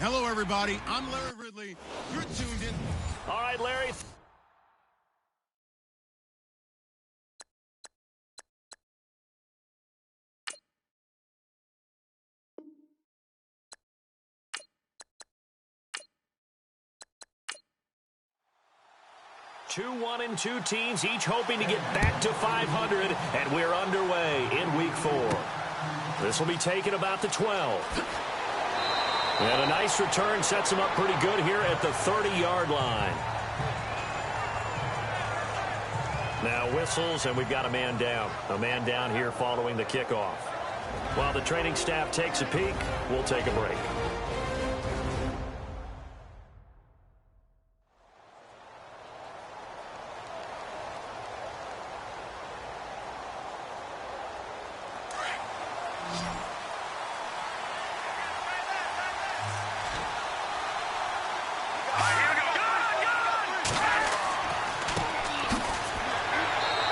Hello, everybody. I'm Larry Ridley. You're tuned in. All right, Larry. Two 1-2 teams, each hoping to get back to 500, and we're underway in Week 4. This will be taken about the 12. And a nice return sets him up pretty good here at the 30-yard line. Now whistles, and we've got a man down. A man down here following the kickoff. While the training staff takes a peek, we'll take a break.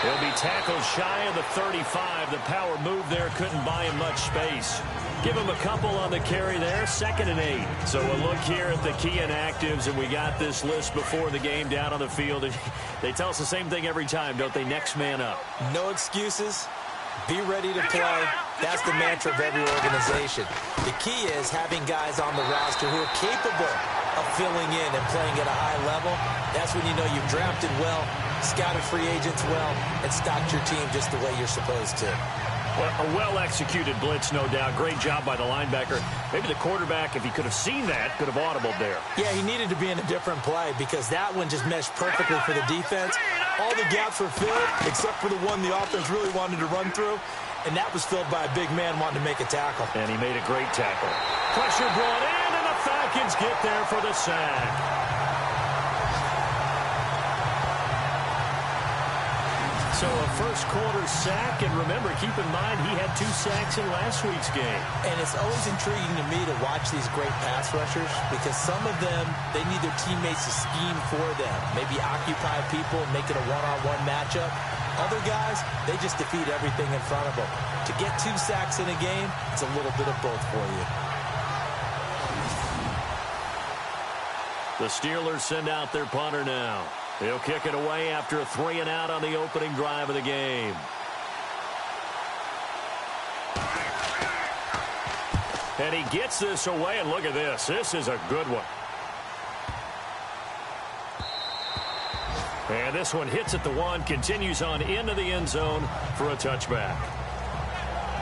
He'll be tackled shy of the 35. The power move there couldn't buy him much space. Give him a couple on the carry there, 2nd and 8. So we'll look here at the key inactives, and we got this list before the game down on the field. They tell us the same thing every time, don't they? Next man up. No excuses. Be ready to play. That's the mantra of every organization. The key is having guys on the roster who are capable of filling in and playing at a high level. That's when you know you've drafted well, scouted free agents well, and stocked your team just the way you're supposed to. Well, a well-executed blitz, no doubt. Great job by the linebacker. Maybe the quarterback, if he could have seen that, could have audibled there. Yeah, he needed to be in a different play because that one just meshed perfectly for the defense. All the gaps were filled except for the one the offense really wanted to run through, and that was filled by a big man wanting to make a tackle. And he made a great tackle. Pressure brought in, and the Falcons get there for the sack. So a first-quarter sack, and remember, keep in mind, he had 2 sacks in last week's game. And it's always intriguing to me to watch these great pass rushers because some of them, they need their teammates to scheme for them, maybe occupy people, make it a one-on-one matchup. Other guys, they just defeat everything in front of them. To get 2 sacks in a game, it's a little bit of both for you. The Steelers send out their punter now. He'll kick it away after a 3-and-out on the opening drive of the game. And he gets this away, and look at this. This is a good one. And this one hits at the 1, continues on into the end zone for a touchback.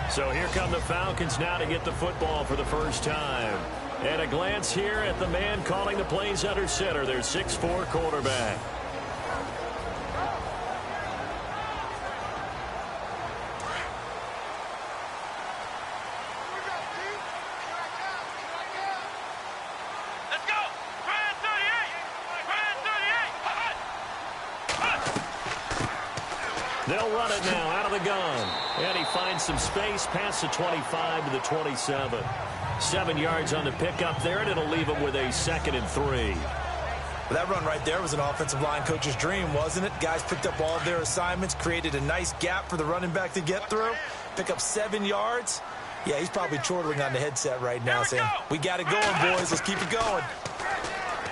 So here come the Falcons now to get the football for the first time. And a glance here at the man calling the plays under center, their 6'4" quarterback. They'll run it now out of the gun. And he finds some space past the 25 to the 27. 7 yards on the pickup there, and it'll leave him with a 2nd and 3. Well, that run right there was an offensive line coach's dream, wasn't it? Guys picked up all of their assignments, created a nice gap for the running back to get through, pick up 7 yards. Yeah, he's probably chortling on the headset right now saying, we got it going, boys. Let's keep it going.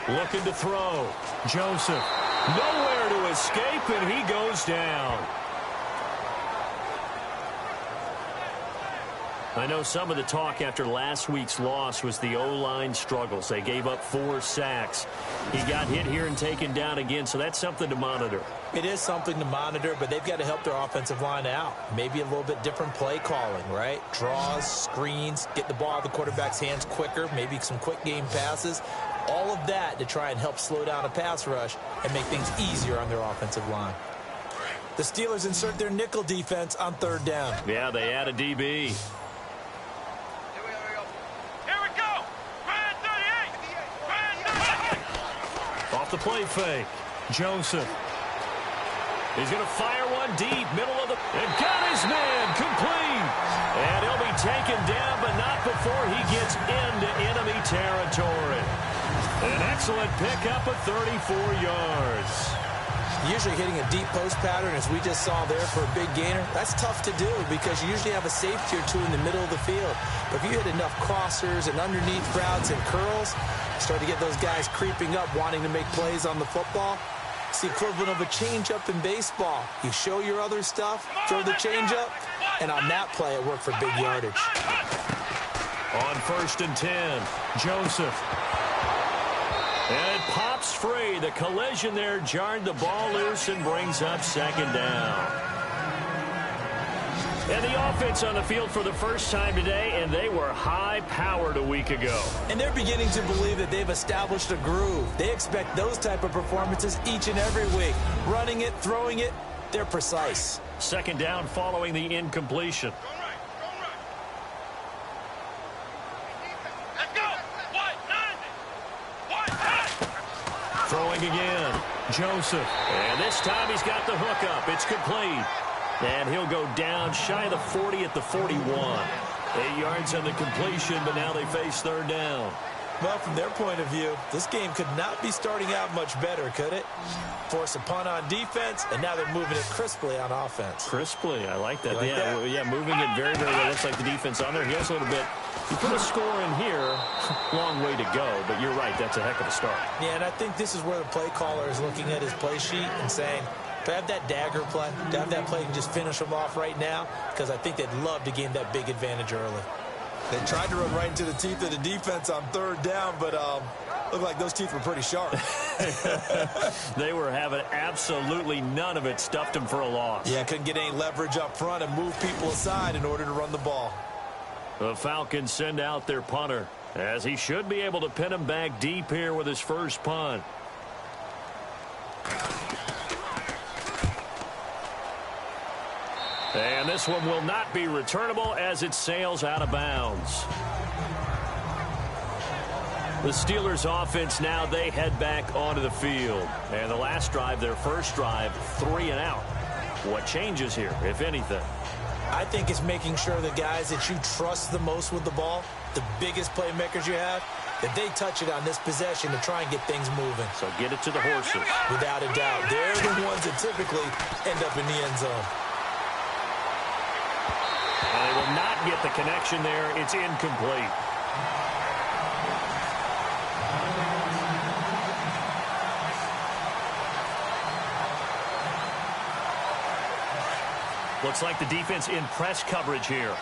Looking to throw. Joseph. Nowhere to escape, and he goes down. I know some of the talk after last week's loss was the O-line struggles. They gave up 4 sacks. He got hit here and taken down again, so that's something to monitor. It is something to monitor, but they've got to help their offensive line out. Maybe a little bit different play calling, right? Draws, screens, get the ball out of the quarterback's hands quicker, maybe some quick game passes. All of that to try and help slow down a pass rush and make things easier on their offensive line. The Steelers insert their nickel defense on 3rd down. Yeah, they add a DB. Off the play fake. Joseph. He's going to fire one deep, middle of the... And got his man complete. And he'll be taken down, but not before he gets into enemy territory. An excellent pickup of 34 yards. Usually hitting a deep post pattern, as we just saw there for a big gainer, that's tough to do because you usually have a safety or two in the middle of the field. But if you hit enough crossers and underneath routes and curls, start to get those guys creeping up, wanting to make plays on the football. It's the equivalent of a changeup in baseball. You show your other stuff, throw the changeup, and on that play, it worked for big yardage. On 1st and 10, Joseph. And it pops free. The collision there jarred the ball loose and brings up 2nd down. And the offense on the field for the first time today, and they were high-powered a week ago. And they're beginning to believe that they've established a groove. They expect those type of performances each and every week. Running it, throwing it, they're precise. 2nd down following the incompletion. Throwing again, Joseph. And this time he's got the hook up. It's complete. And he'll go down shy of the 40 at the 41. 8 yards on the completion, but now they face 3rd down. Well, from their point of view, this game could not be starting out much better, could it? Force a punt on defense, and now they're moving it crisply on offense. Crisply, I like that. You like that? Yeah, moving it very, very well. Looks like the defense on there. He has a little bit. You put a score in here, long way to go, but you're right, that's a heck of a start. Yeah, and I think this is where the play caller is looking at his play sheet and saying, do I have that dagger play? Do I have that play and just finish them off right now? Because I think they'd love to gain that big advantage early. They tried to run right into the teeth of the defense on 3rd down, but looked like those teeth were pretty sharp. They were having absolutely none of it. Stuffed them for a loss. Yeah, couldn't get any leverage up front and move people aside in order to run the ball. The Falcons send out their punter, as he should be able to pin him back deep here with his first punt. And this one will not be returnable as it sails out of bounds. The Steelers offense now, they head back onto the field. And the last drive, their first drive, 3 and out. What changes here, if anything? I think it's making sure the guys that you trust the most with the ball, the biggest playmakers you have, that they touch it on this possession to try and get things moving. So get it to the horses. Without a doubt. They're the ones that typically end up in the end zone. And they will not get the connection there. It's incomplete. Looks like the defense in press coverage here.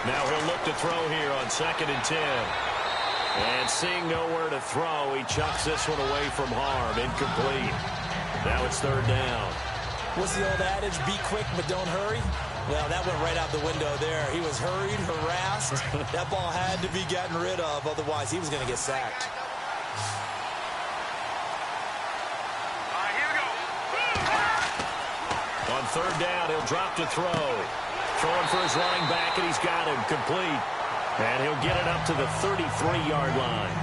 Now he'll look to throw here on 2nd and 10. And seeing nowhere to throw, he chucks this one away from harm. Incomplete. Now it's 3rd down. What's the old adage? Be quick, but don't hurry. Well, that went right out the window there. He was hurried, harassed. That ball had to be gotten rid of. Otherwise, he was going to get sacked. On 3rd down, he'll drop to throw. Throwing for his running back, and he's got him complete. And he'll get it up to the 33-yard line.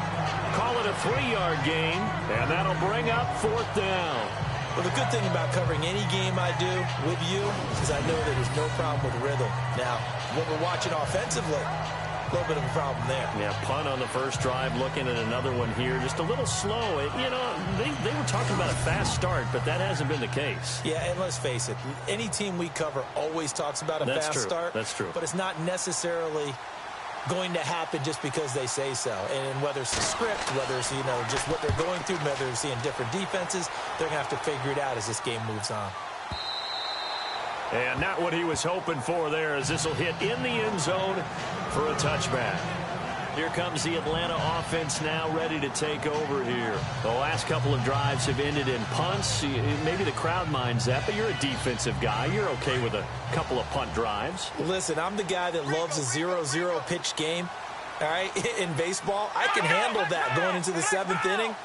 Call it a 3-yard gain, and that'll bring up 4th down. Well, the good thing about covering any game I do with you is I know that there's no problem with rhythm. Now, what we're watching offensively, a little bit of a problem there. Yeah, punt on the first drive, looking at another one here. Just a little slow. You know, they were talking about a fast start, but that hasn't been the case. Yeah, and let's face it, any team we cover always talks about a fast start. That's true. But it's not necessarily going to happen just because they say so. And whether it's the script, whether it's, just what they're going through, whether they're seeing different defenses, they're going to have to figure it out as this game moves on. And not what he was hoping for there, as this will hit in the end zone for a touchback. Here comes the Atlanta offense now ready to take over here. The last couple of drives have ended in punts. Maybe the crowd minds that, but you're a defensive guy. You're okay with a couple of punt drives. Listen, I'm the guy that loves a 0-0 pitch game. All right, in baseball, I can handle that going into the 7th inning.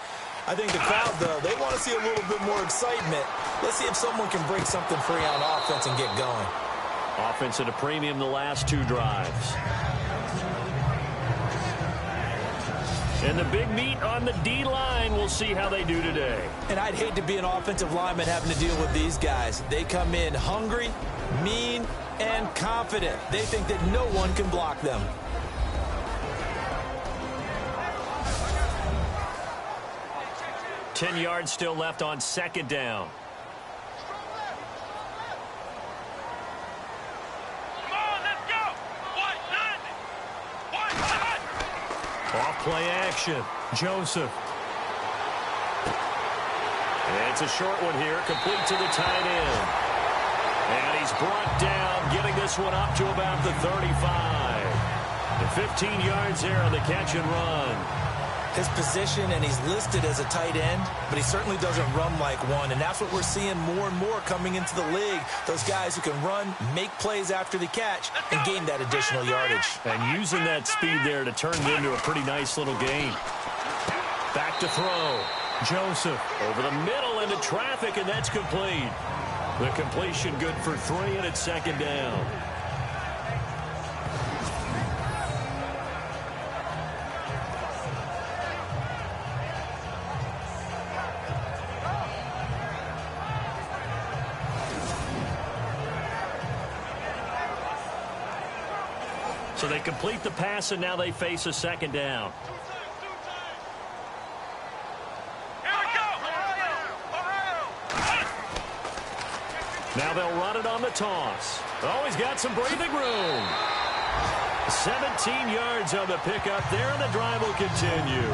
I think the crowd, though, they want to see a little bit more excitement. Let's see if someone can break something free on offense and get going. Offense at a premium the last 2 drives. And the big meat on the D-line, we'll see how they do today. And I'd hate to be an offensive lineman having to deal with these guys. They come in hungry, mean, and confident. They think that no one can block them. 10 yards still left on second down. Off play action. Joseph. It's a short one here, complete to the tight end. And he's brought down, getting this one up to about the 35. And 15 yards there on the catch and run. His position, and he's listed as a tight end, but he certainly doesn't run like one, and that's what we're seeing more and more coming into the league. Those guys who can run, make plays after the catch, and gain that additional yardage. And using that speed there to turn it into a pretty nice little gain. Back to throw. Joseph over the middle into traffic, and that's complete. The completion good for 3, and it's second down. So they complete the pass, and now they face a second down. Now they'll run it on the toss. Oh, he's got some breathing room. 17 yards on the pickup there, and the drive will continue.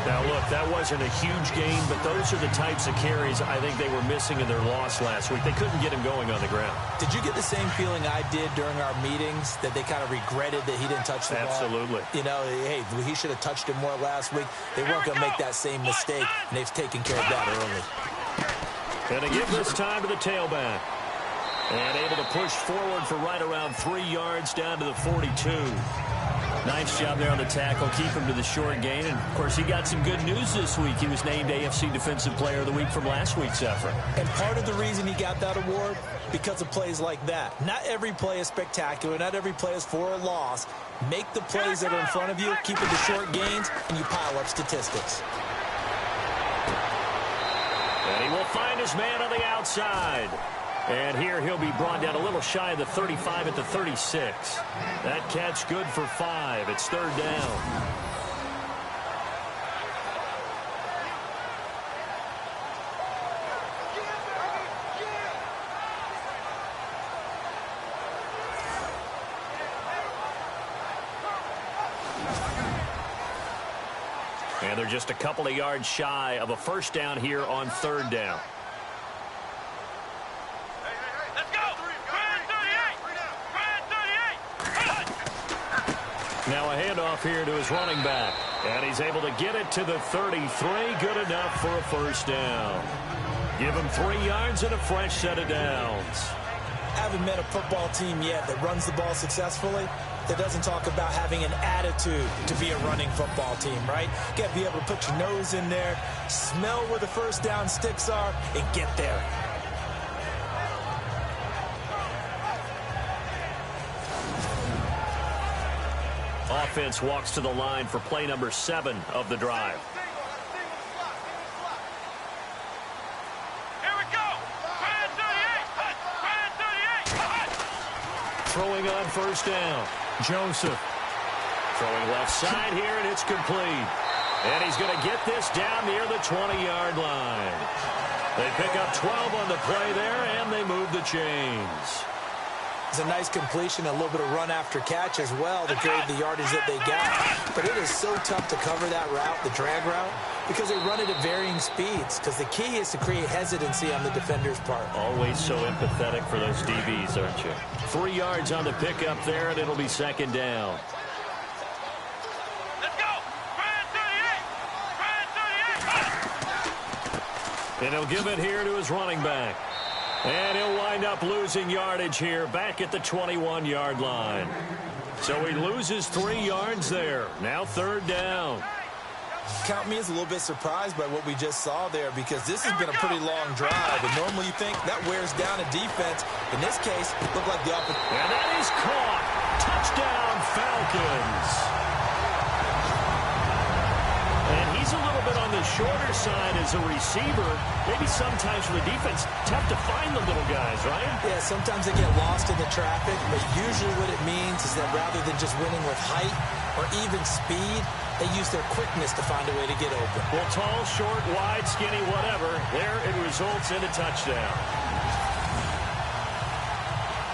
Now, look, that wasn't a huge gain, but those are the types of carries I think they were missing in their loss last week. They couldn't get him going on the ground. Did you get the same feeling I did during our meetings, that they kind of regretted that he didn't touch the ball? Absolutely. You know, hey, he should have touched it more last week. They weren't going to make that same mistake, and they've taken care of that early. And to give this time to the tailback. And able to push forward for right around 3 yards down to the 42. Nice job there on the tackle. Keep him to the short gain. And, of course, he got some good news this week. He was named AFC Defensive Player of the Week from last week's effort. And part of the reason he got that award, because of plays like that. Not every play is spectacular. Not every play is for a loss. Make the plays that are in front of you, keep it to short gains, and you pile up statistics. And he will find his man on the outside. And here he'll be brought down a little shy of the 35 at the 36. That catch good for 5. It's third down. And they're just a couple of yards shy of a first down here on third down. Now a handoff here to his running back. And he's able to get it to the 33. Good enough for a first down. Give him 3 yards and a fresh set of downs. Haven't met a football team yet that runs the ball successfully, that doesn't talk about having an attitude to be a running football team, right? You got to be able to put your nose in there, smell where the first down sticks are, and get there. Offense walks to the line for play number 7 of the drive. Here we go. Throwing on first down. Joseph. Throwing left side here, and it's complete. And he's going to get this down near the 20-yard line. They pick up 12 on the play there, and they move the chains. It's a nice completion, a little bit of run after catch as well to create the yardage that they got. But it is so tough to cover that route, the drag route, because they run it at varying speeds. Because the key is to create hesitancy on the defender's part. Always so empathetic for those DBs, aren't you? 3 yards on the pickup there, and it'll be second down. Let's go. And he'll give it here to his running back. And he'll wind up losing yardage here back at the 21-yard line. So he loses 3 yards there. Now third down. Count me as a little bit surprised by what we just saw there, because this has been a pretty long drive. And normally you think that wears down a defense. In this case, it looked like the offense. And that is caught. Touchdown, Falcons. And he's a little bit on the shorter side as a receiver. Maybe sometimes for the defense, tough to find the little guys, right? Yeah, sometimes they get lost in the traffic, but usually what it means is that rather than just winning with height, or even speed, they use their quickness to find a way to get open. Well, tall, short, wide, skinny, whatever, there it results in a touchdown.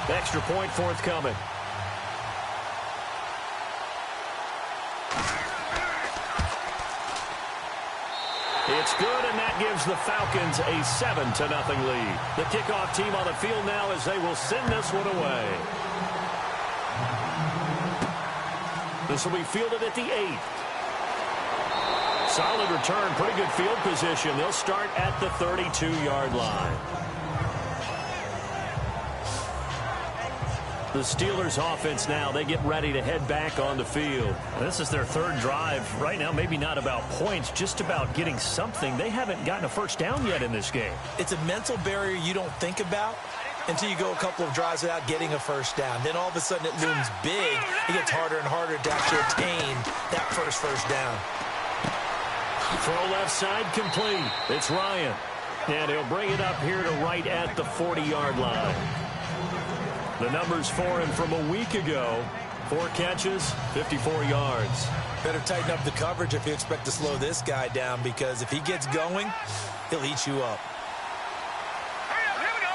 Extra point forthcoming. It's good, and that gives the Falcons a 7-0 lead. The kickoff team on the field now as they will send this one away. This will be fielded at the 8. Solid return, pretty good field position. They'll start at the 32-yard line. The Steelers offense now, they get ready to head back on the field. This is their third drive. Right now, maybe not about points, just about getting something. They haven't gotten a first down yet in this game. It's a mental barrier you don't think about until you go a couple of drives without getting a first down. Then all of a sudden it looms big. It gets harder and harder to actually attain that first down. Throw left side complete. It's Ryan. And he'll bring it up here to right at the 40-yard line. The numbers for him from a week ago. 4 catches, 54 yards. Better tighten up the coverage if you expect to slow this guy down, because if he gets going, he'll eat you up. Here we go.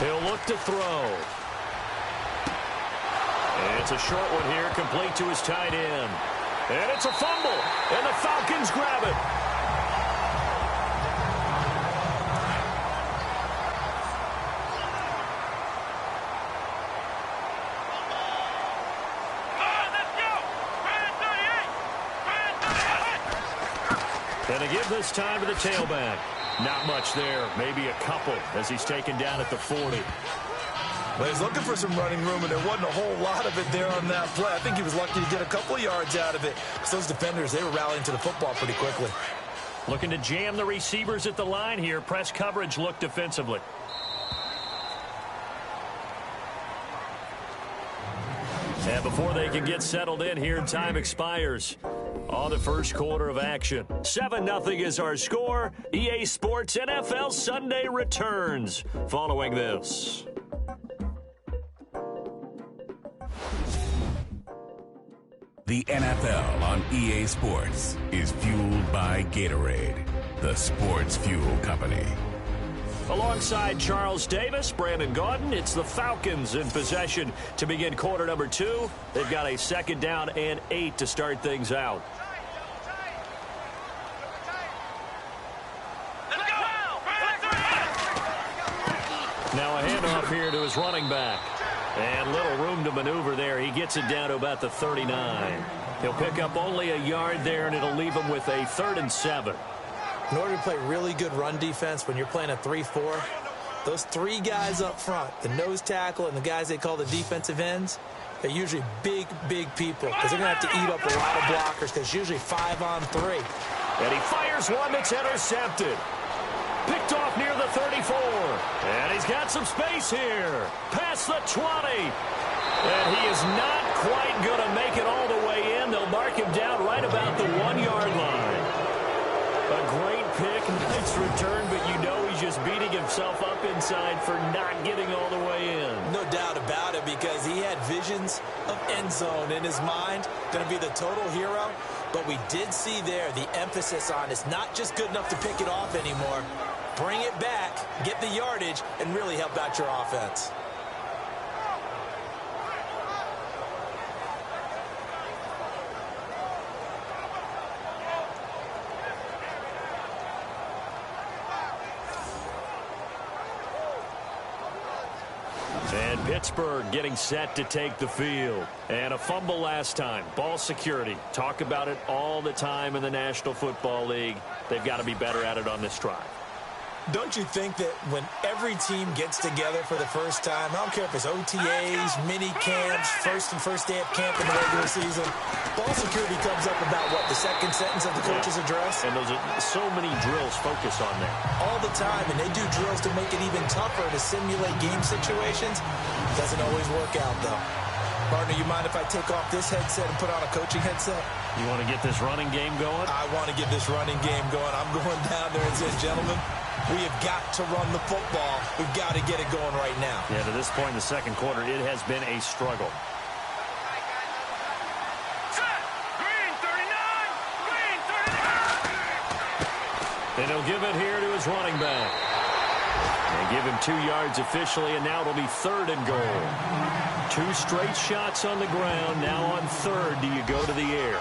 3-19. He'll look to throw. And it's a short one here, complete to his tight end. And it's a fumble, and the Falcons grab it. And a give this time to the tailback. Not much there, maybe a couple as he's taken down at the 40. Well, he's looking for some running room, and there wasn't a whole lot of it there on that play. I think he was lucky to get a couple of yards out of it. Because those defenders, they were rallying to the football pretty quickly. Looking to jam the receivers at the line here. Press coverage look defensively. And before they can get settled in here, time expires on the first quarter of action. 7-0 is our score. EA Sports NFL Sunday returns following this. The NFL on EA Sports is fueled by Gatorade, the sports fuel company. Alongside Charles Davis, Brandon Gaudin, it's the Falcons in possession to begin quarter number 2. They've got a 2nd down and 8 to start things out. Now a handoff here to his running back. And little room to maneuver there. He gets it down to about the 39. He'll pick up only a yard there, and it'll leave him with a 3rd and 7. In order to play really good run defense when you're playing a 3-4, those 3 guys up front, the nose tackle and the guys they call the defensive ends, they're usually big people because they're going to have to eat up a lot of blockers because it's usually 5 on 3. And he fires one that's intercepted. Picked off near the 34. And he's got some space here. Past the 20. And he is not quite going to make it all the way in. They'll mark him down right about the 1-yard line. A great pick, nice return, but you know he's just beating himself up inside for not getting all the way in. No doubt about it, because he had visions of end zone in his mind. Going to be the total hero. But we did see there the emphasis on it's not just good enough to pick it off anymore. Bring it back, get the yardage, and really help out your offense. And Pittsburgh getting set to take the field. And a fumble last time. Ball security. Talk about it all the time in the National Football League. They've got to be better at it on this drive. Don't you think that when every team gets together for the first time, I don't care if it's OTAs, mini camps, first day of camp in the regular season, ball security comes up about, what, the second sentence of the coach's address? And those are so many drills focus on that. All the time, and they do drills to make it even tougher to simulate game situations. Doesn't always work out, though. Partner, you mind if I take off this headset and put on a coaching headset? You want to get this running game going? I want to get this running game going. I'm going down there and saying, gentlemen, We have got to run the football. We've got to get it going right now. Yeah, to this point in the second quarter, it has been a struggle. Green 39! Green 39! And he'll give it here to his running back. They give him 2 yards officially, and now it'll be 3rd and goal. 2 straight shots on the ground. Now on 3rd, do you go to the air?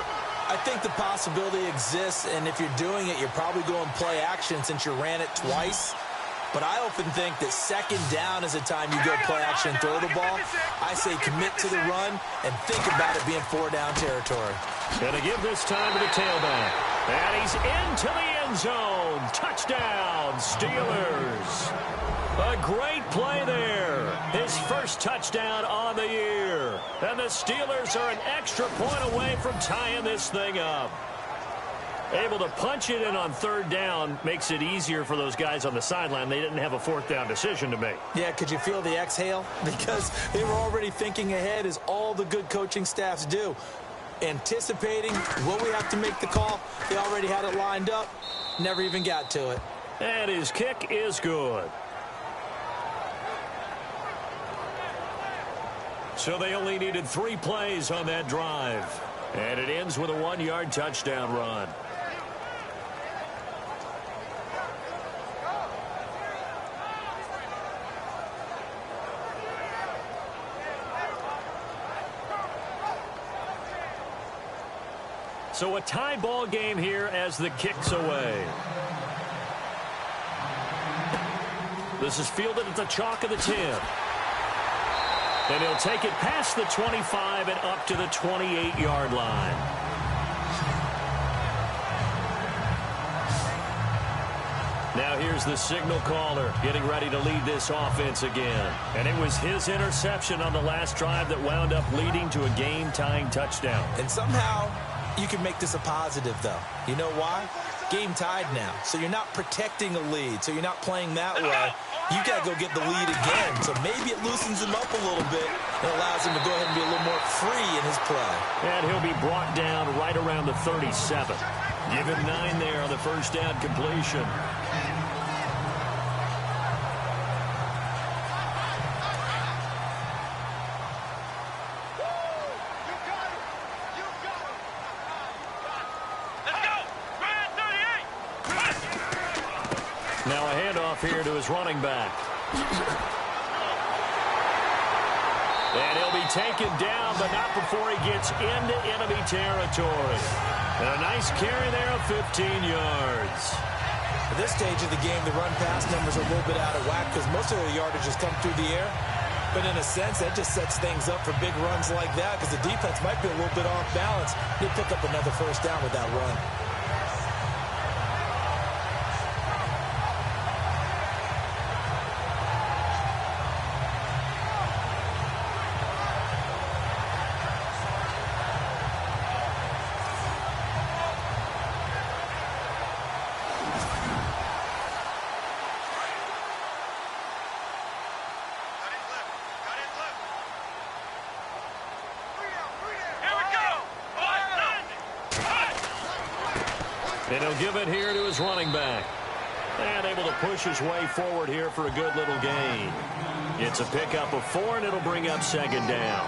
I think the possibility exists, and if you're doing it, you're probably going play action since you ran it twice. But I often think that 2nd down is the time you go play action and throw the ball. I say commit to the run and think about it being 4-down territory. Going to give this time to the tailback. And he's into the end zone. Touchdown, Steelers. A great play there. His first touchdown on the year. And the Steelers are an extra point away from tying this thing up. Able to punch it in on 3rd down makes it easier for those guys on the sideline. They didn't have a 4th down decision to make. Yeah, could you feel the exhale? Because they were already thinking ahead, as all the good coaching staffs do. Anticipating, will we have to make the call? They already had it lined up. Never even got to it. And his kick is good. So they only needed 3 plays on that drive. And it ends with a 1-yard touchdown run. So a tie ball game here as the kick's away. This is fielded at the chalk of the 10. And he'll take it past the 25 and up to the 28-yard line. Now here's the signal caller getting ready to lead this offense again. And it was his interception on the last drive that wound up leading to a game-tying touchdown. And somehow you can make this a positive, though. You know why? Game tied now. So you're not protecting a lead. So you're not playing that way. You got to go get the lead again. So maybe it loosens him up a little bit and allows him to go ahead and be a little more free in his play. And he'll be brought down right around the 37. Give him 9 there on the first down completion. Now a handoff here to his running back. And he'll be taken down, but not before he gets into enemy territory. And a nice carry there of 15 yards. At this stage of the game, the run-pass numbers are a little bit out of whack because most of the yardage has come through the air. But in a sense, that just sets things up for big runs like that because the defense might be a little bit off balance. He'll pick up another first down with that run. And he'll give it here to his running back. And able to push his way forward here for a good little gain. It's a pickup of 4, and it'll bring up 2nd down.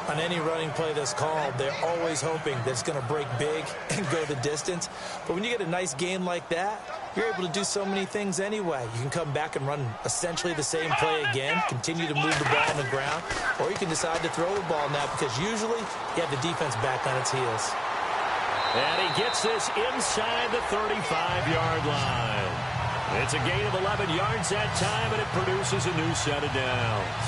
On any running play that's called, they're always hoping that it's going to break big and go the distance. But when you get a nice gain like that, you're able to do so many things anyway. You can come back and run essentially the same play again, continue to move the ball on the ground, or you can decide to throw the ball now because usually you have the defense back on its heels. And he gets this inside the 35-yard line. It's a gain of 11 yards that time, and it produces a new set of downs.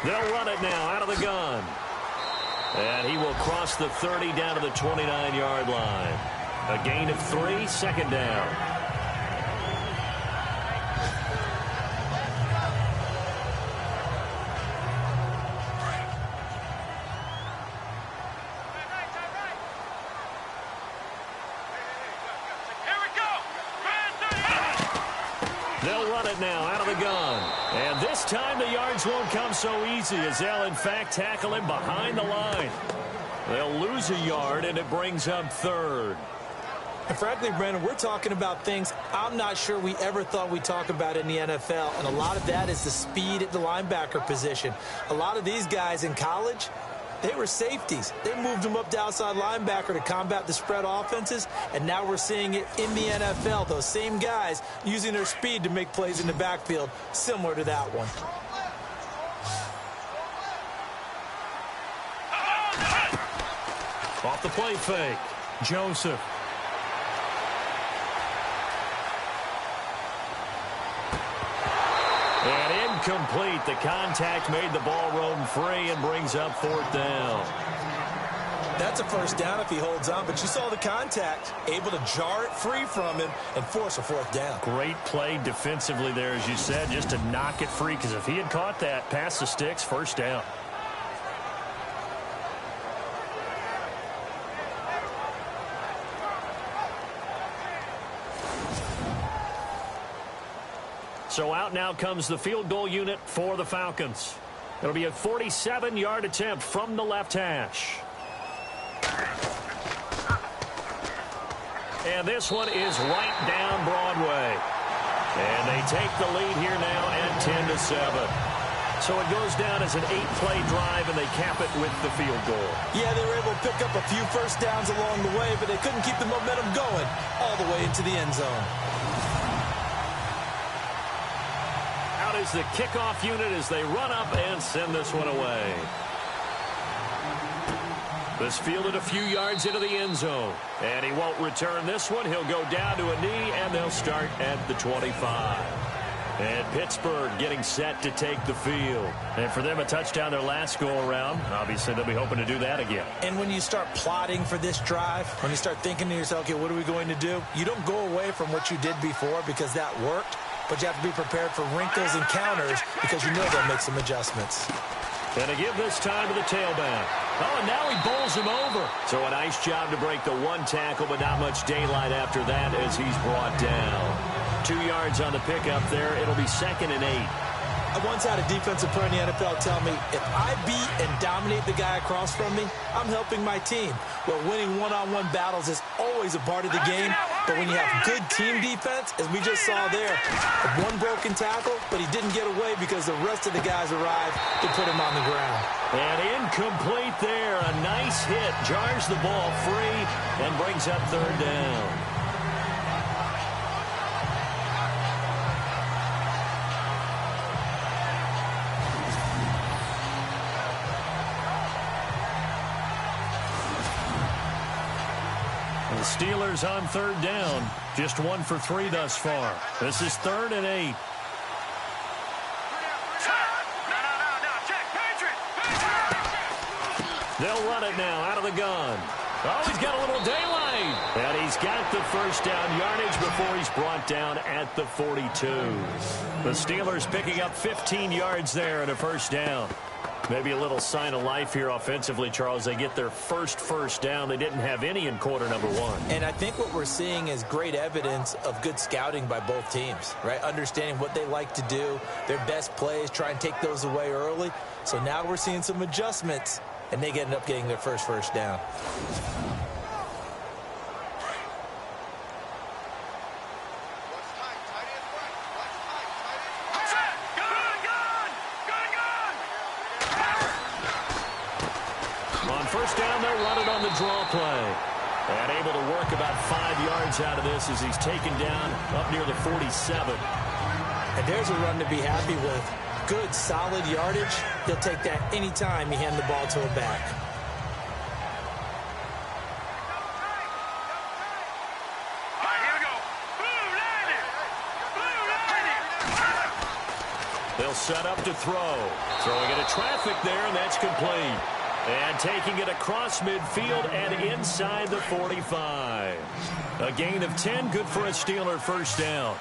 They'll run it now out of the gun. And he will cross the 30 down to the 29-yard line. A gain of 3, 2nd down. run it now out of the gun. And this time the yards won't come so easy as they'll, in fact, tackle him behind the line. They'll lose a yard, and it brings up third. And frankly, Brandon, we're talking about things I'm not sure we ever thought we'd talk about in the NFL. And a lot of that is the speed at the linebacker position. A lot of these guys in college, they were safeties. They moved them up to outside linebacker to combat the spread offenses. And now we're seeing it in the NFL. Those same guys using their speed to make plays in the backfield, similar to that one. Off the play fake. Joseph. And incomplete. The contact made the ball roam free and brings up fourth down. That's a first down if he holds on, but you saw the contact, able to jar it free from him and force a fourth down. Great play defensively there, as you said, just to knock it free, because if he had caught that, past the sticks, first down. So out now comes the field goal unit for the Falcons. It'll be a 47-yard attempt from the left hash. And this one is right down Broadway. And they take the lead here now at 10-7. So it goes down as an 8-play drive, and they cap it with the field goal. Yeah, they were able to pick up a few first downs along the way, but they couldn't keep the momentum going all the way into the end zone. Out is the kickoff unit as they run up and send this one away. This fielded a few yards into the end zone. And he won't return this one. He'll go down to a knee, and they'll start at the 25. And Pittsburgh getting set to take the field. And for them, a touchdown their last go-around. Obviously, they'll be hoping to do that again. And when you start plotting for this drive, when you start thinking to yourself, okay, what are we going to do? You don't go away from what you did before because that worked. But you have to be prepared for wrinkles and counters because you know they'll make some adjustments. And to give this time to the tailback. Oh, and now he bowls him over. So a nice job to break the one tackle, but not much daylight after that as he's brought down. 2 yards on the pickup there. It'll be 2nd and 8. I once had a defensive player in the NFL tell me, if I beat and dominate the guy across from me, I'm helping my team. Well, winning one-on-one battles is always a part of the game, but when you have good team defense, as we just saw there, one broken tackle, but he didn't get away because the rest of the guys arrived to put him on the ground. And incomplete there. A nice hit. Jars the ball free and brings up third down. Steelers on third down. Just 1 for 3 thus far. This is 3rd and 8. They'll run it now out of the gun. Oh, he's got a little daylight. And he's got the first down yardage before he's brought down at the 42. The Steelers picking up 15 yards there and a first down. Maybe a little sign of life here offensively, Charles. They get their first down. They didn't have any in quarter number 1. And I think what we're seeing is great evidence of good scouting by both teams, right? Understanding what they like to do, their best plays, try and take those away early. So now we're seeing some adjustments, and they end up getting their first down. First down, they'll run it on the draw play. And able to work about 5 yards out of this as he's taken down up near the 47. And there's a run to be happy with. Good, solid yardage. He'll take that anytime you hand the ball to a back. All right, here we go. Blue, They'll set up to throw. Throwing into traffic there, and that's complete. And taking it across midfield and inside the 45. A gain of 10, good for a Steeler first down.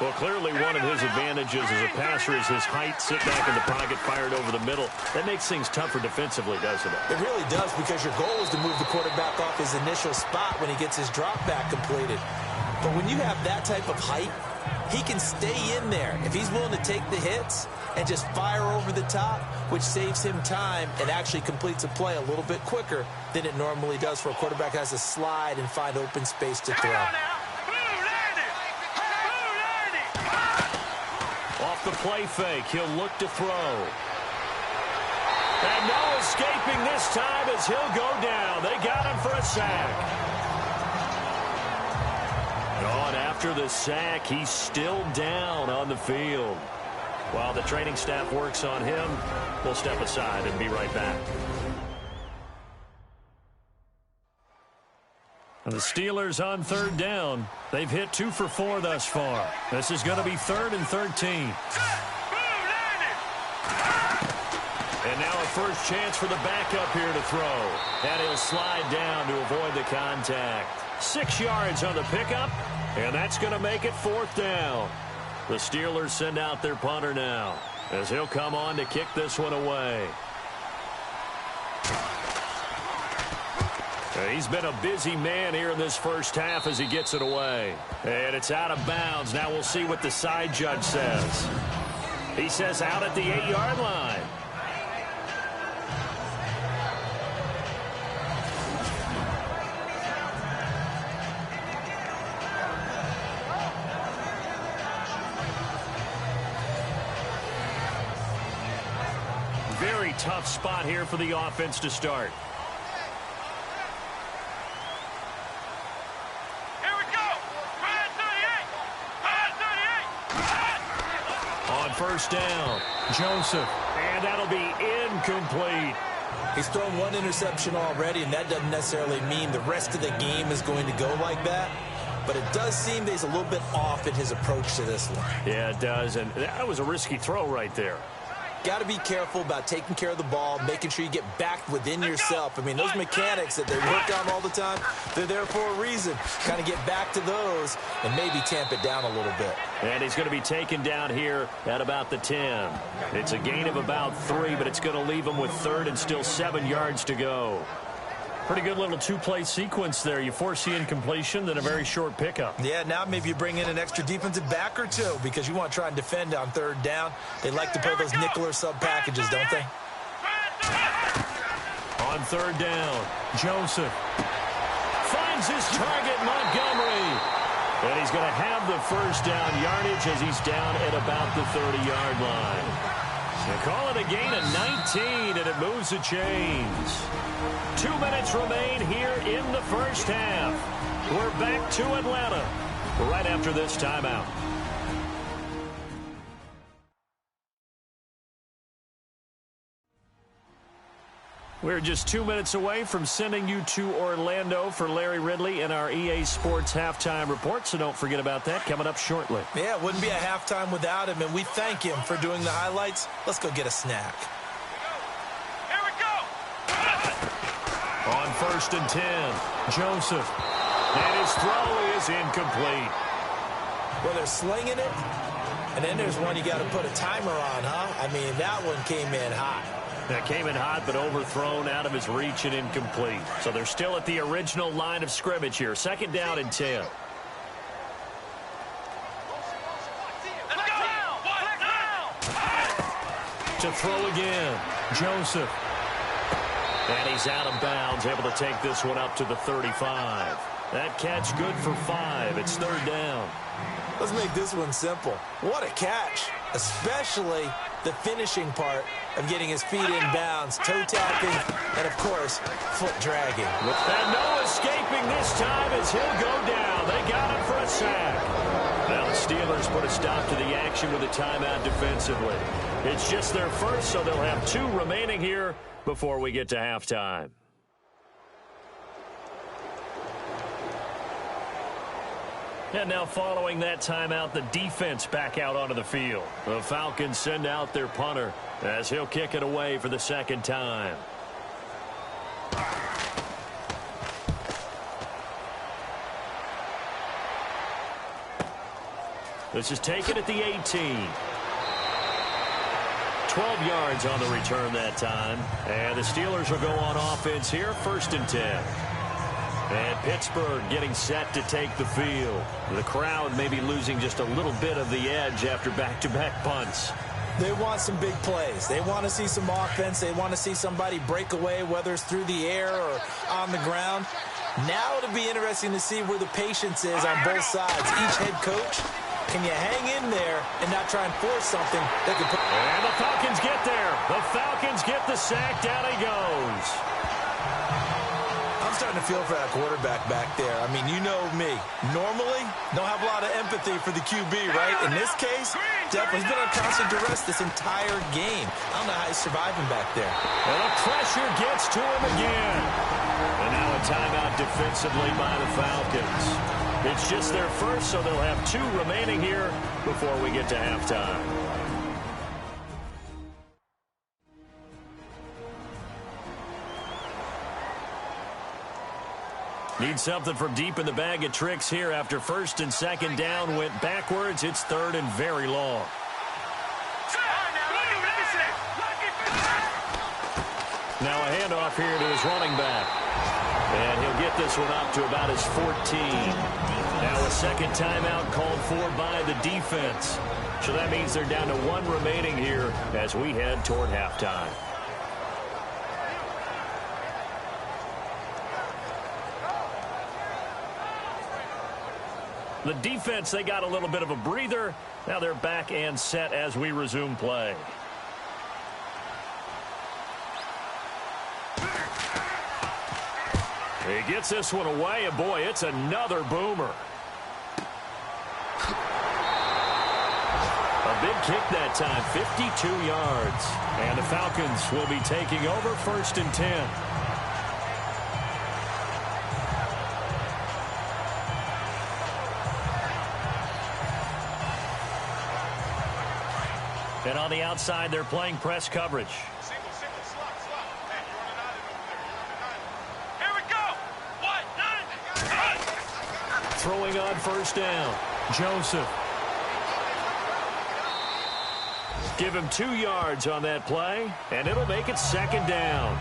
Well, clearly one of his advantages as a passer is his height, sit back in the pocket, fired over the middle. That makes things tougher defensively, doesn't it? It really does, because your goal is to move the quarterback off his initial spot when he gets his drop back completed. But when you have that type of height, he can stay in there. If he's willing to take the hits and just fire over the top, which saves him time and actually completes a play a little bit quicker than it normally does for a quarterback who has to slide and find open space to throw. Off the play fake, he'll look to throw. And no escaping this time as he'll go down. They got him for a sack. On after the sack, he's still down on the field. While the training staff works on him, we'll step aside and be right back. And the Steelers on third down. They've hit 2 for 4 thus far. This is going to be 3rd and 13. And now a first chance for the backup here to throw. And he'll slide down to avoid the contact. 6 yards on the pickup, and that's going to make it 4th down. The Steelers send out their punter now as he'll come on to kick this one away. He's been a busy man here in this first half as he gets it away. And it's out of bounds. Now we'll see what the side judge says. He says out at the 8-yard line. Very tough spot here for the offense to start. Here we go. 38. On first down, Joseph. And that'll be incomplete. He's thrown 1 interception already, and that doesn't necessarily mean the rest of the game is going to go like that. But it does seem that he's a little bit off in his approach to this one. Yeah, it does. And that was a risky throw right there. Got to be careful about taking care of the ball, making sure you get back within yourself. I mean, those mechanics that they work on all the time, they're there for a reason. Kind of get back to those and maybe tamp it down a little bit. And he's going to be taken down here at about the 10. It's a gain of about 3, but it's going to leave him with 3rd and still 7 yards to go. Pretty good little 2-play sequence there. You force the incompletion, then a very short pickup. Yeah, now maybe you bring in an extra defensive back or 2 because you want to try and defend on 3rd down. They like to play those nickel or sub packages, don't they? On 3rd down, Joseph finds his target, Montgomery. And he's going to have the first down yardage as he's down at about the 30-yard line. They call it a gain of 19, and it moves the chains. 2 minutes remain here in the first half. We're back to Atlanta right after this timeout. We're just 2 minutes away from sending you to Orlando for Larry Ridley and our EA Sports Halftime Report, so don't forget about that coming up shortly. Yeah, it wouldn't be a halftime without him, and we thank him for doing the highlights. Let's go get a snack. Here we go. On 1st and 10, Joseph. And his throw is incomplete. Well, they're slinging it, and then there's one you got to put a timer on, huh? I mean, that one came in hot. That came in hot, but overthrown out of his reach and incomplete. So they're still at the original line of scrimmage here. 2nd down and 10. To throw again, Joseph. And he's out of bounds, able to take this one up to the 35. That catch good for 5. It's 3rd down. Let's make this one simple. What a catch, especially the finishing part of getting his feet in bounds, toe tapping, and, of course, foot dragging. And no escaping this time as he'll go down. They got him for a sack. Now the Steelers put a stop to the action with a timeout defensively. It's just their first, so they'll have 2 remaining here before we get to halftime. And now following that timeout, the defense back out onto the field. The Falcons send out their punter as he'll kick it away for the 2nd time. This is taken at the 18. 12 yards on the return that time. And the Steelers will go on offense here, 1st and 10. And Pittsburgh getting set to take the field. The crowd maybe losing just a little bit of the edge after back-to-back punts. They want some big plays. They want to see some offense. They want to see somebody break away, whether it's through the air or on the ground. Now it'll be interesting to see where the patience is on both sides. Each head coach, can you hang in there and not try and force something that could put... And the Falcons get there. The Falcons get the sack. Down he goes. I'm starting to feel for that quarterback back there. I mean, you know me. Normally, don't have a lot of empathy for the QB, right? In this case, definitely he's been under constant duress this entire game. I don't know how he's surviving back there. And the pressure gets to him again. And now a timeout defensively by the Falcons. It's just their first, so they'll have 2 remaining here before we get to halftime. Need something from deep in the bag of tricks here after first and second down went backwards. It's third and very long. Now a handoff here to his running back. And he'll get this one up to about his 14. Now a second timeout called for by the defense. So that means they're down to 1 remaining here as we head toward halftime. The defense, they got a little bit of a breather. Now they're back and set as we resume play. He gets this one away, and boy, it's another boomer. A big kick that time, 52 yards. And the Falcons will be taking over first and 10. And on the outside, they're playing press coverage. Single, slot. Man, you're running out of over there. Here we go. 1, 9. Throwing on first down. Joseph. Give him 2 yards on that play, and it'll make it second down.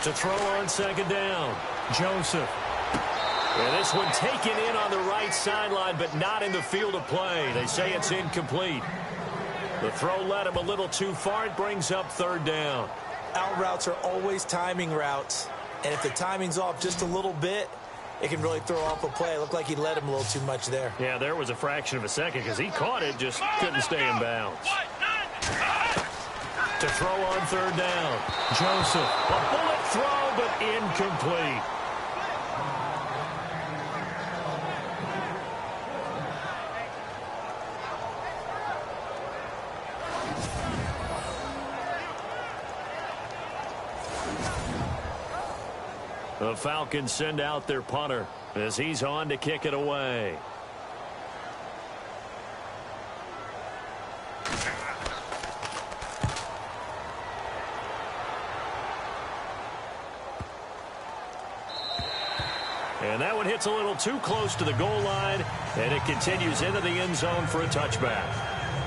To throw on second down, Joseph. And this one taken in on the right sideline, but not in the field of play. They say it's incomplete. The throw led him a little too far. It brings up third down. Out routes are always timing routes. And if the timing's off just a little bit, it can really throw off a play. It looked like he led him a little too much there. Yeah, there was a fraction of a second because he caught it, just couldn't stay in bounds. To throw on third down, Joseph. A bullet throw, but incomplete. The Falcons send out their punter as he's on to kick it away. And that one hits a little too close to the goal line, and it continues into the end zone for a touchback.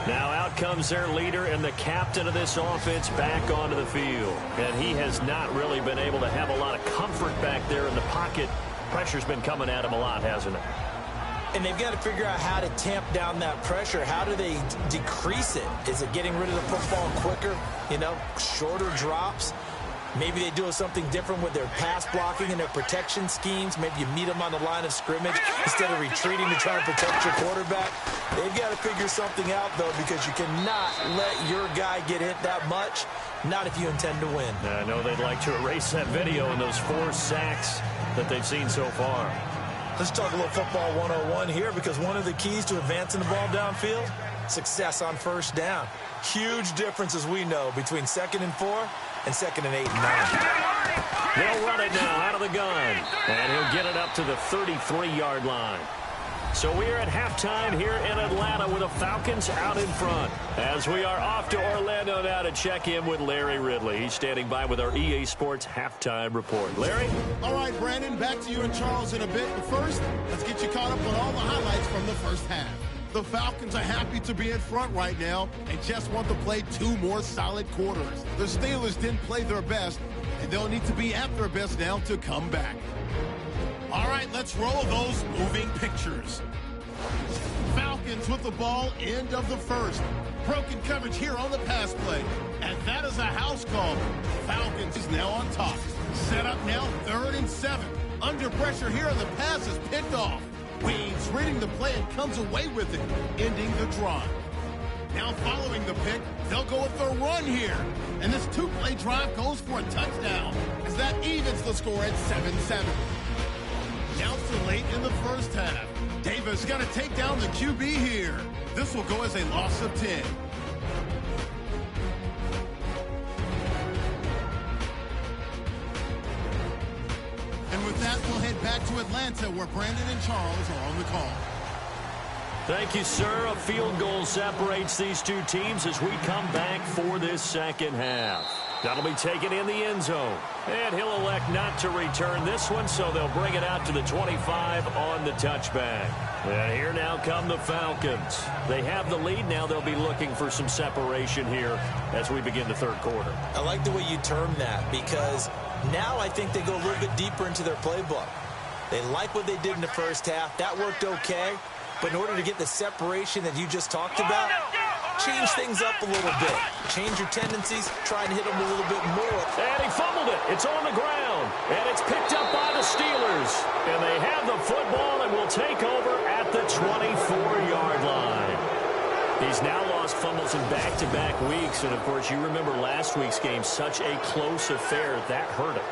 Now out comes their leader and the captain of this offense back onto the field. And he has not really been able to have a lot of comfort back there in the pocket. Pressure's been coming at him a lot, hasn't it? And they've got to figure out how to tamp down that pressure. How do they decrease it? Is it getting rid of the football quicker? You know, shorter drops? Maybe they do something different with their pass blocking and their protection schemes. Maybe you meet them on the line of scrimmage instead of retreating to try and protect your quarterback. They've got to figure something out, though, because you cannot let your guy get hit that much, not if you intend to win. I know they'd like to erase that video and those 4 sacks that they've seen so far. Let's talk a little football 101 here, because one of the keys to advancing the ball downfield, success on first down. Huge difference, as we know, between 2nd and 4 and 2nd and 8 and 9. They'll run it now out of the gun, and he'll get it up to the 33-yard line. So we are at halftime here in Atlanta with the Falcons out in front. As we are off to Orlando now to check in with Larry Ridley. He's standing by with our EA Sports halftime report. Larry? All right, Brandon, back to you and Charles in a bit. But first, let's get you caught up on all the highlights from the first half. The Falcons are happy to be in front right now and just want to play 2 more solid quarters. The Steelers didn't play their best, and they'll need to be at their best now to come back. All right, let's roll those moving pictures. Falcons with the ball, end of the first. Broken coverage here on the pass play. And that is a house call. Falcons is now on top. Set up now, 3rd and 7. Under pressure here, and the pass is picked off. Weeds reading the play and comes away with it, ending the drive. Now following the pick, they'll go with their run here. And this 2-play drive goes for a touchdown, as that evens the score at 7-7. Now so late in the first half. Davis got to take down the QB here. This will go as a loss of 10. And with that, we'll head back to Atlanta, where Brandon and Charles are on the call. Thank you, sir. A field goal separates these two teams as we come back for this second half. That'll be taken in the end zone. And he'll elect not to return this one, so they'll bring it out to the 25 on the touchback. And here now come the Falcons. They have the lead. Now they'll be looking for some separation here as we begin the third quarter. I like the way you term that, because now I think they go a little bit deeper into their playbook. They like what they did in the first half. That worked okay. But in order to get the separation that you just talked about, change things up a little bit. Change your tendencies, try and hit them a little bit more. And he fumbled it. It's on the ground. And it's picked up by the Steelers. And they have the football and will take over at the 24-yard line. He's now lost fumbles in back-to-back weeks. And, of course, you remember last week's game, such a close affair. That hurt him.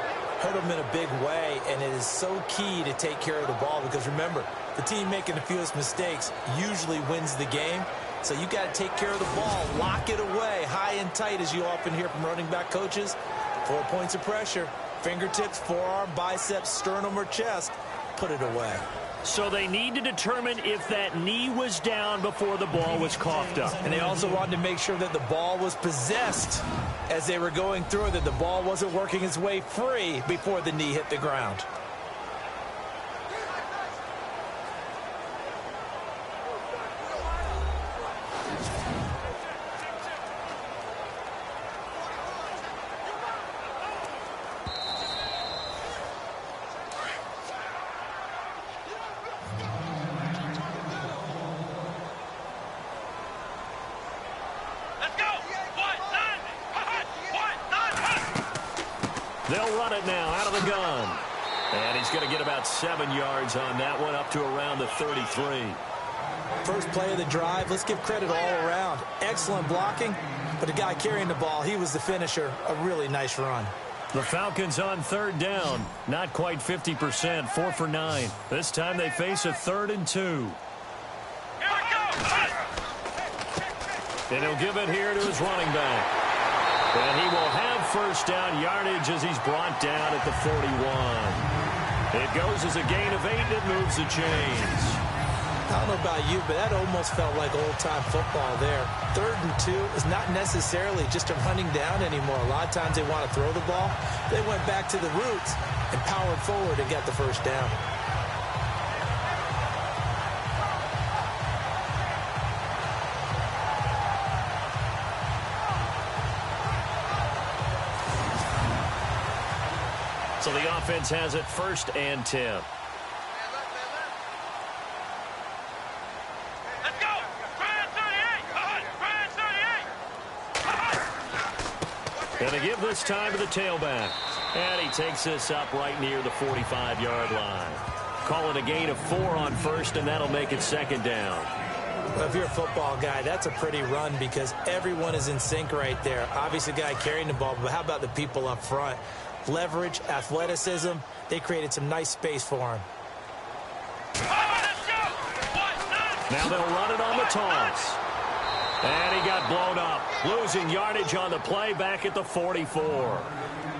Hurt him in a big way, and it is so key to take care of the ball because, remember, the team making the fewest mistakes usually wins the game. So you got to take care of the ball, lock it away, high and tight, as you often hear from running back coaches. 4 points of pressure, fingertips, forearm, biceps, sternum, or chest. Put it away. So they need to determine if that knee was down before the ball was coughed up. And they also wanted to make sure that the ball was possessed as they were going through, that the ball wasn't working its way free before the knee hit the ground. They'll run it now out of the gun. And he's going to get about 7 yards on that one, up to around the 33. First play of the drive, let's give credit all around. Excellent blocking, but the guy carrying the ball, he was the finisher. A really nice run. The Falcons on 3rd down. Not quite 50%, 4 for 9. This time they face a 3rd and 2. Here we go. And he'll give it here to his running back. And he will have first down yardage as he's brought down at the 41. It goes as a gain of 8, and it moves the chains. I don't know about you, but that almost felt like old-time football there. 3rd and 2 is not necessarily just a running down anymore. A lot of times they want to throw the ball. They went back to the roots and powered forward and got the first down. So the offense has it 1st and 10. Let's go. Try it, 38. And they give this time to the tailback. And he takes this up right near the 45-yard line. Call it a gain of 4 on 1st, and that'll make it 2nd down. Well, if you're a football guy, that's a pretty run because everyone is in sync right there. Obviously, the guy carrying the ball, but how about the people up front? Leverage, athleticism, they created some nice space for him. Now they'll run it on the toss. And he got blown up, losing yardage on the play back at the 44.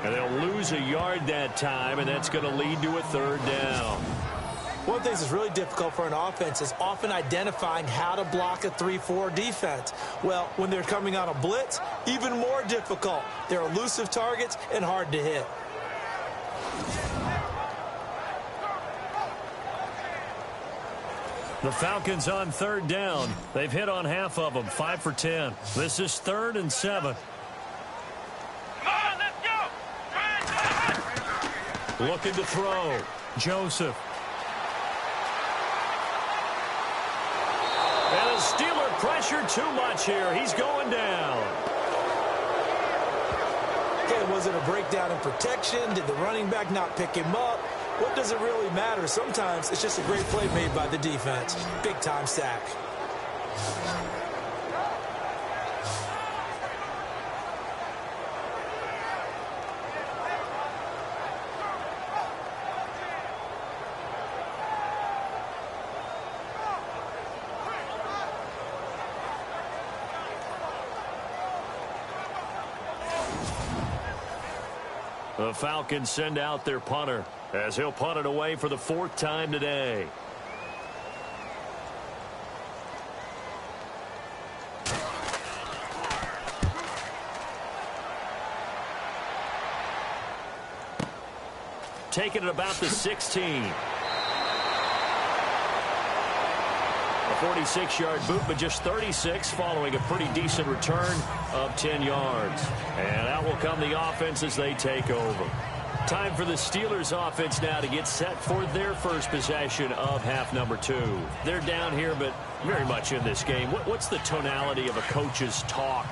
And they'll lose a yard that time, and that's going to lead to a 3rd down. One of the things that's really difficult for an offense is often identifying how to block a 3-4 defense. Well, when they're coming on a blitz, even more difficult. They're elusive targets and hard to hit. The Falcons on third down. They've hit on half of them, 5 for 10. This is 3rd and 7. Come on, let's go. Looking to throw. Joseph. And the Steeler pressure too much here. He's going down. Okay, was it a breakdown in protection? Did the running back not pick him up? What does it really matter? Sometimes it's just a great play made by the defense. Big-time sack. The Falcons send out their punter as he'll punt it away for the 4th time today. Taking it about the 16. A 46-yard boot, but just 36 following a pretty decent return of 10 yards. And out will come the offense as they take over. Time for the Steelers offense now to get set for their first possession of half number 2. They're down here, but very much in this game. What's the tonality of a coach's talk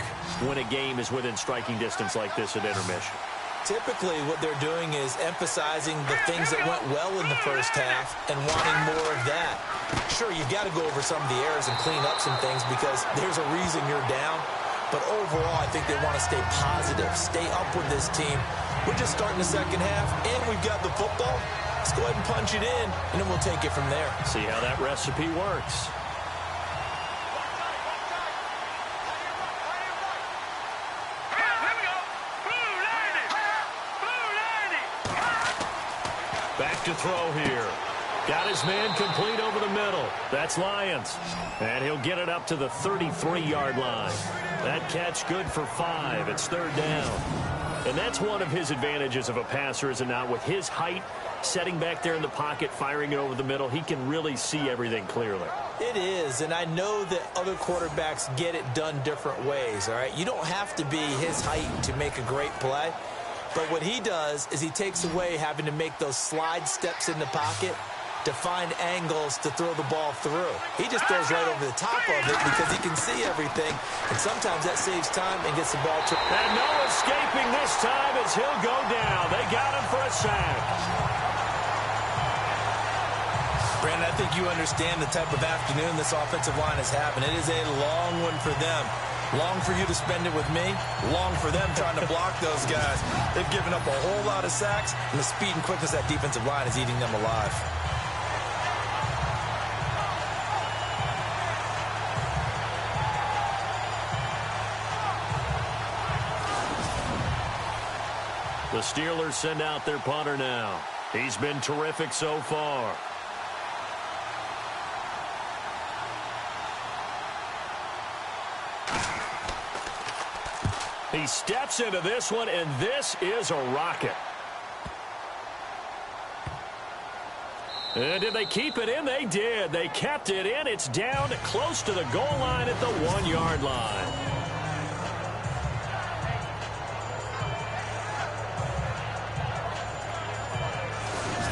when a game is within striking distance like this at intermission? Typically, what they're doing is emphasizing the things that went well in the first half and wanting more of that. Sure, you've got to go over some of the errors and clean up some things because there's a reason you're down. But overall, I think they want to stay positive, stay up with this team. We're just starting the second half, and we've got the football. Let's go ahead and punch it in, and then we'll take it from there. See how that recipe works. Back to throw here. Got his man complete over the middle. That's Lyons. And he'll get it up to the 33-yard line. That catch good for 5. It's 3rd down. And that's one of his advantages of a passer, is it not? With his height, setting back there in the pocket, firing it over the middle, he can really see everything clearly. It is, and I know that other quarterbacks get it done different ways, all right? You don't have to be his height to make a great play. But what he does is he takes away having to make those slide steps in the pocket to find angles to throw the ball through. He just throws right over the top of it because he can see everything, and sometimes that saves time and gets the ball to... And no escaping this time as he'll go down. They got him for a sack. Brandon, I think you understand the type of afternoon this offensive line is having. It is a long one for them. Long for you to spend it with me. Long for them trying to block those guys. They've given up a whole lot of sacks, and the speed and quickness of that defensive line is eating them alive. The Steelers send out their punter now. He's been terrific so far. He steps into this one, and this is a rocket. And did they keep it in? They did. They kept it in. It's down close to the goal line at the 1-yard line.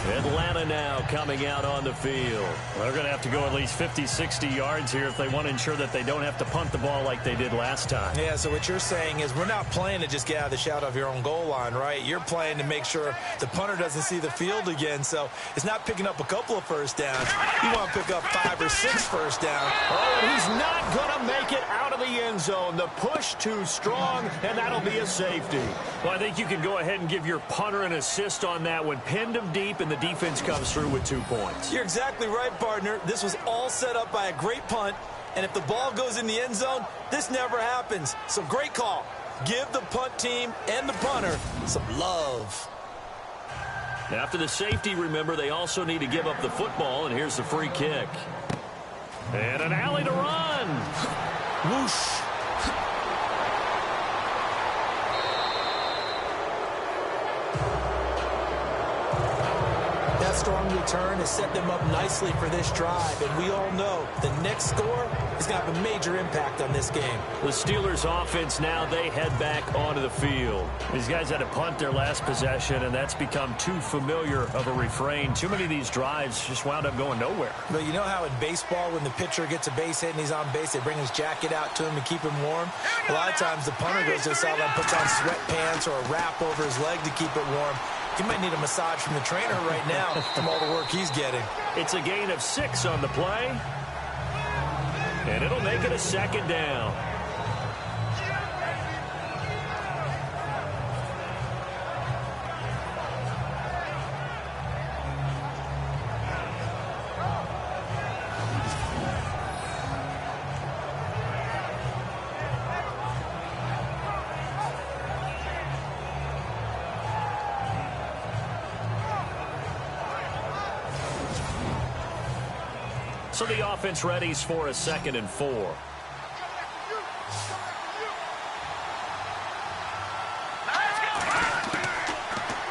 Atlanta now coming out on the field. They're going to have to go at least 50, 60 yards here if they want to ensure that they don't have to punt the ball like they did last time. Yeah, so what you're saying is we're not playing to just get out of the shadow of your own goal line, right? You're playing to make sure the punter doesn't see the field again. So it's not picking up a couple of first downs. You want to pick up 5 or 6 first downs. Oh, and he's not going to make it out of the end zone. The push too strong, and that'll be a safety. Well, I think you can go ahead and give your punter an assist on that one. Pinned him deep, and the defense comes through with 2 points. You're exactly right, partner. This was all set up by a great punt, and if the ball goes in the end zone, this never happens. So great call. Give the punt team and the punter some love. After the safety, remember, they also need to give up the football, and here's the free kick. And an alley to run. Whoosh. That strong return has set them up nicely for this drive, and we all know the next score is going to have a major impact on this game. The Steelers offense now, they head back onto the field. These guys had to punt their last possession, and that's become too familiar of a refrain. Too many of these drives just wound up going nowhere. But you know how in baseball, when the pitcher gets a base hit and he's on base, they bring his jacket out to him to keep him warm? A lot of times the punter goes to the sideline, puts on sweatpants or a wrap over his leg to keep it warm. He might need a massage from the trainer right now from all the work he's getting. It's a gain of 6 on the play. And it'll make it a second down. So the offense readies for a 2nd and 4.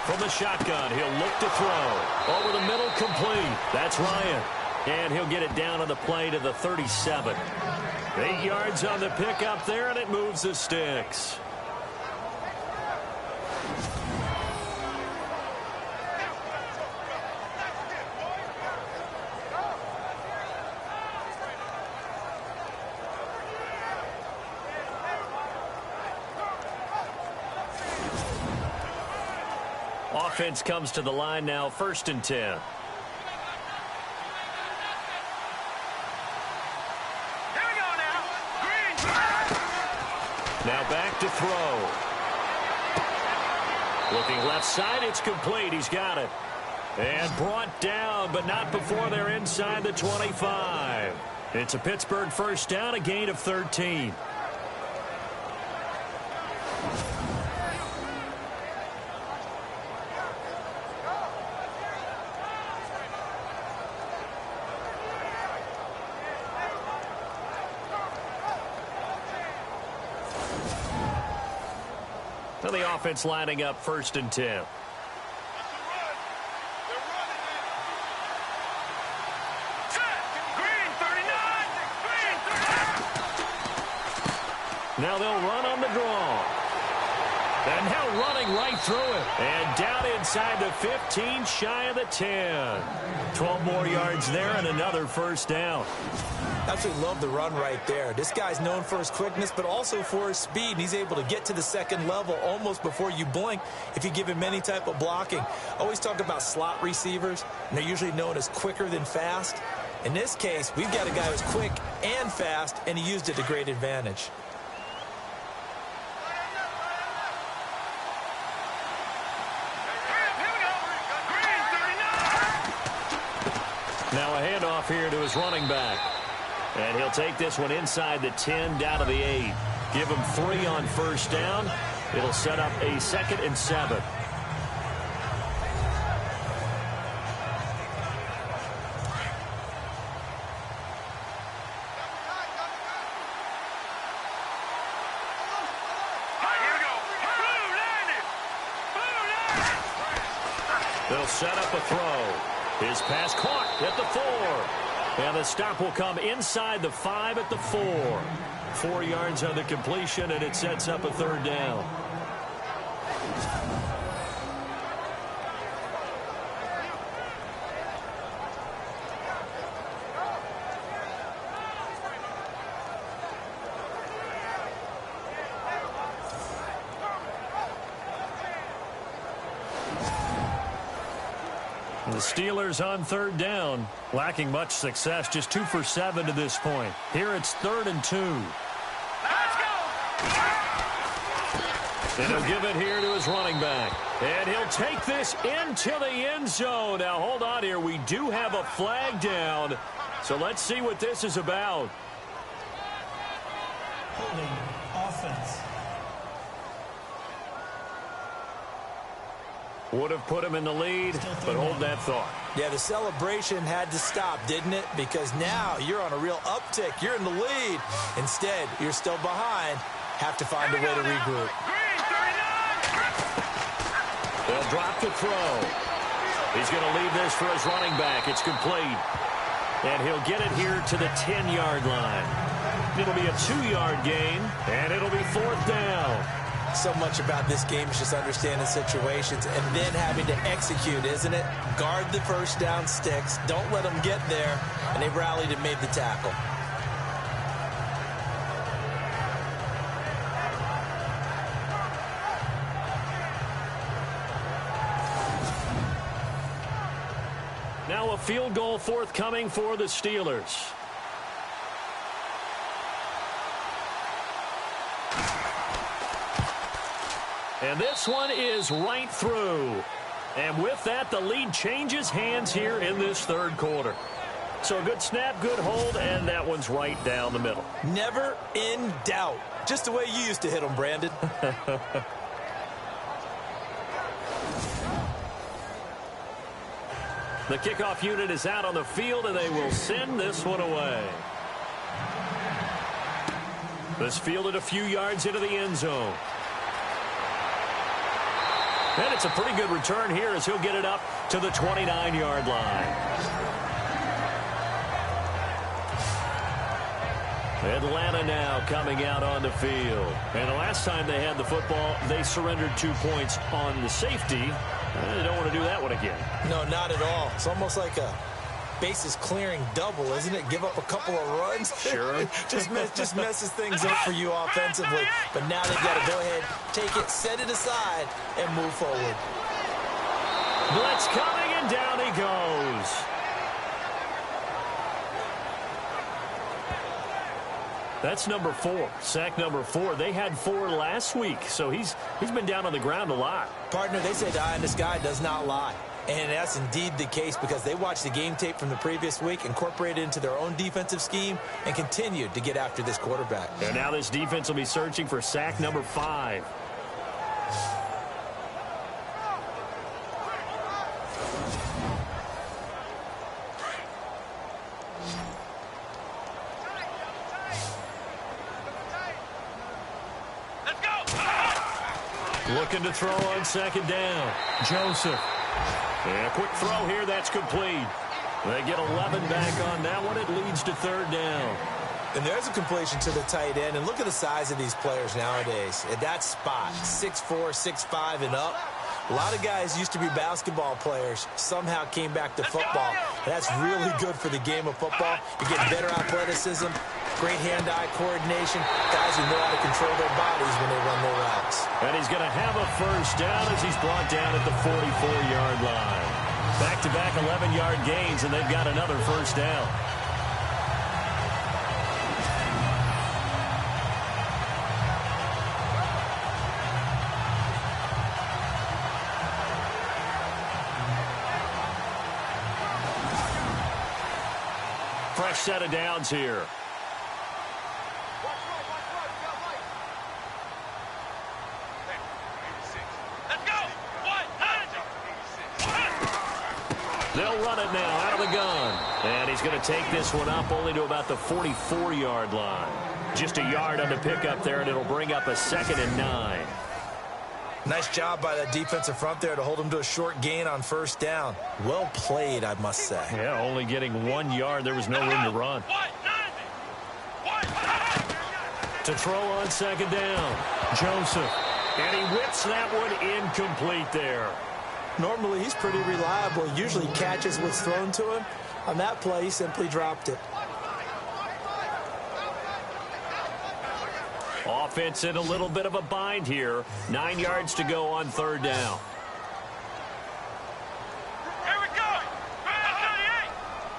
From the shotgun, he'll look to throw. Over the middle, complete. That's Ryan. And he'll get it down on the play to the 37. 8 yards on the pickup there, and it moves the sticks. Offense comes to the line now, 1st and 10. Now back to throw. Looking left side, it's complete. He's got it. And brought down, but not before they're inside the 25. It's a Pittsburgh first down, a gain of 13. So the offense lining up 1st and 10. Now they'll run on the draw. And now running right through it. And down inside the 15, shy of the 10. 12 more yards there and another first down. Absolutely love the run right there. This guy's known for his quickness, but also for his speed. And he's able to get to the 2nd level almost before you blink if you give him any type of blocking. Always talk about slot receivers, and they're usually known as quicker than fast. In this case, we've got a guy who's quick and fast, and he used it to great advantage. Now a handoff here to his running back. And he'll take this one inside the 10, down to the 8. Give him 3 on first down. It'll set up a 2nd and 7. They'll set up a throw. His pass caught at the 4. And the stop will come inside the 5 at the 4. 4 yards on the completion, and it sets up a 3rd down. The Steelers on 3rd down, lacking much success, just 2 for 7 to this point. Here it's 3rd and 2. Let's go! And he'll give it here to his running back. And he'll take this into the end zone. Now, hold on here. We do have a flag down. So let's see what this is about. Holding offense. Would have put him in the lead, but hold that thought. Yeah, the celebration had to stop, didn't it? Because now you're on a real uptick. You're in the lead. Instead, you're still behind. Have to find a way to regroup. They'll drop the throw. He's going to leave this for his running back. It's complete. And he'll get it here to the 10-yard line. It'll be a 2-yard gain, and it'll be 4th down. So much about this game is just understanding situations and then having to execute, isn't it? Guard the first down sticks. Don't let them get there. And they rallied and made the tackle. Now a field goal forthcoming for the Steelers. And this one is right through. And with that, the lead changes hands here in this third quarter. So a good snap, good hold, and that one's right down the middle. Never in doubt. Just the way you used to hit them, Brandon. The kickoff unit is out on the field, and they will send this one away. This fielded a few yards into the end zone. And it's a pretty good return here as he'll get it up to the 29-yard line. Atlanta now coming out on the field. And the last time they had the football, they surrendered 2 points on the safety. They don't want to do that one again. No, not at all. It's almost like a bases clearing double, isn't it? Give up a couple of runs. Sure. just messes things up for you offensively. But now they've got to go ahead, take it, set it aside, and move forward. Blitz coming, and down he goes. That's number 4, sack number 4. They had 4 last week, so he's been down on the ground a lot. Partner, they say the eye in the sky does not lie. And that's indeed the case because they watched the game tape from the previous week, incorporated it into their own defensive scheme, and continued to get after this quarterback. And now this defense will be searching for sack number 5. Looking to throw on second down. Joseph. Yeah, quick throw here. That's complete. They get 11 back on that one. It leads to third down. And there's a completion to the tight end. And look at the size of these players nowadays. At that spot, 6'4", 6'5", and up. A lot of guys used to be basketball players, somehow came back to football. And that's really good for the game of football. You're getting better athleticism, great hand-eye coordination, guys who know how to control their bodies when they run their routes. And he's going to have a first down as he's brought down at the 44-yard line. Back-to-back 11-yard gains, and they've got another first down. Fresh set of downs here. They'll run it now out of the gun. And he's going to take this one up only to about the 44-yard line. Just a yard on the pickup there, and it'll bring up a 2nd and 9. Nice job by that defensive front there to hold him to a short gain on first down. Well played, I must say. Yeah, only getting 1 yard. There was no room to run. To throw on second down. Joseph. And he whips that one incomplete there. Normally, he's pretty reliable. Usually catches what's thrown to him. On that play, he simply dropped it. Offense in a little bit of a bind here. 9 yards to go on third down. Here we go.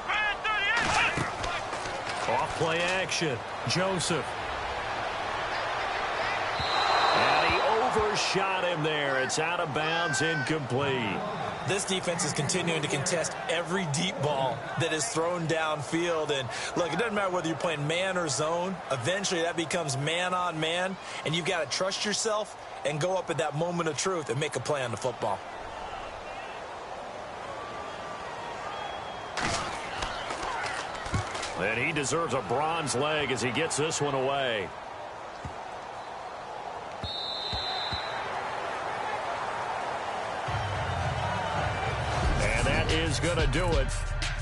Brand 38. Off play action. Joseph. And he overshot him there. It's out of bounds, incomplete. This defense is continuing to contest every deep ball that is thrown downfield. And look, it doesn't matter whether you're playing man or zone. Eventually, that becomes man on man. And you've got to trust yourself and go up at that moment of truth and make a play on the football. And he deserves a bronze leg as he gets this one away. And that is going to do it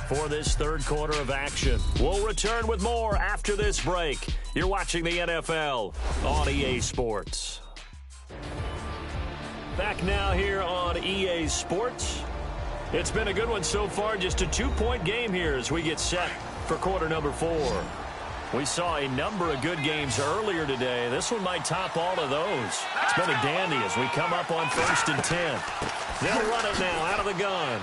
for this third quarter of action. We'll return with more after this break. You're watching the NFL on EA Sports. Back now here on EA Sports. It's been a good one so far. Just a 2-point game here as we get set for quarter number 4. We saw a number of good games earlier today. This one might top all of those. It's been a dandy as we come up on 1st and 10. They'll run it now out of the gun.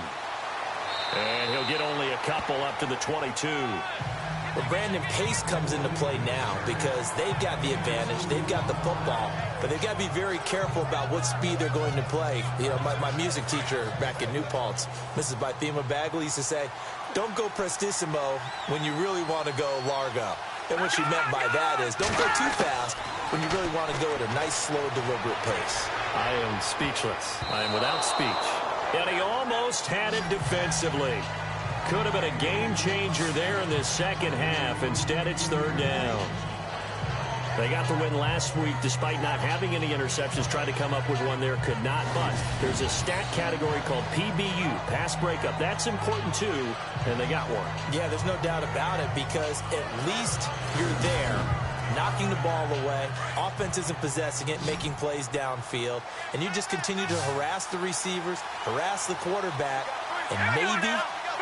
And he'll get only a couple up to the 22. Well, Brandon, pace comes into play now because they've got the advantage. They've got the football, but they've got to be very careful about what speed they're going to play. You know, my music teacher back in New Paltz, Mrs. Bythema Bagley, used to say, don't go prestissimo when you really want to go largo. And what she meant by that is don't go too fast when you really want to go at a nice, slow, deliberate pace. I am speechless. I am without speech. And he almost had it defensively. Could have been a game changer there in the second half. Instead, it's third down. They got the win last week despite not having any interceptions. Tried to come up with one there, could not. But there's a stat category called PBU, pass breakup. That's important too, and they got one. Yeah, there's no doubt about it because at least you're there, knocking the ball away. Offense isn't possessing it, making plays downfield. And you just continue to harass the receivers, harass the quarterback, and maybe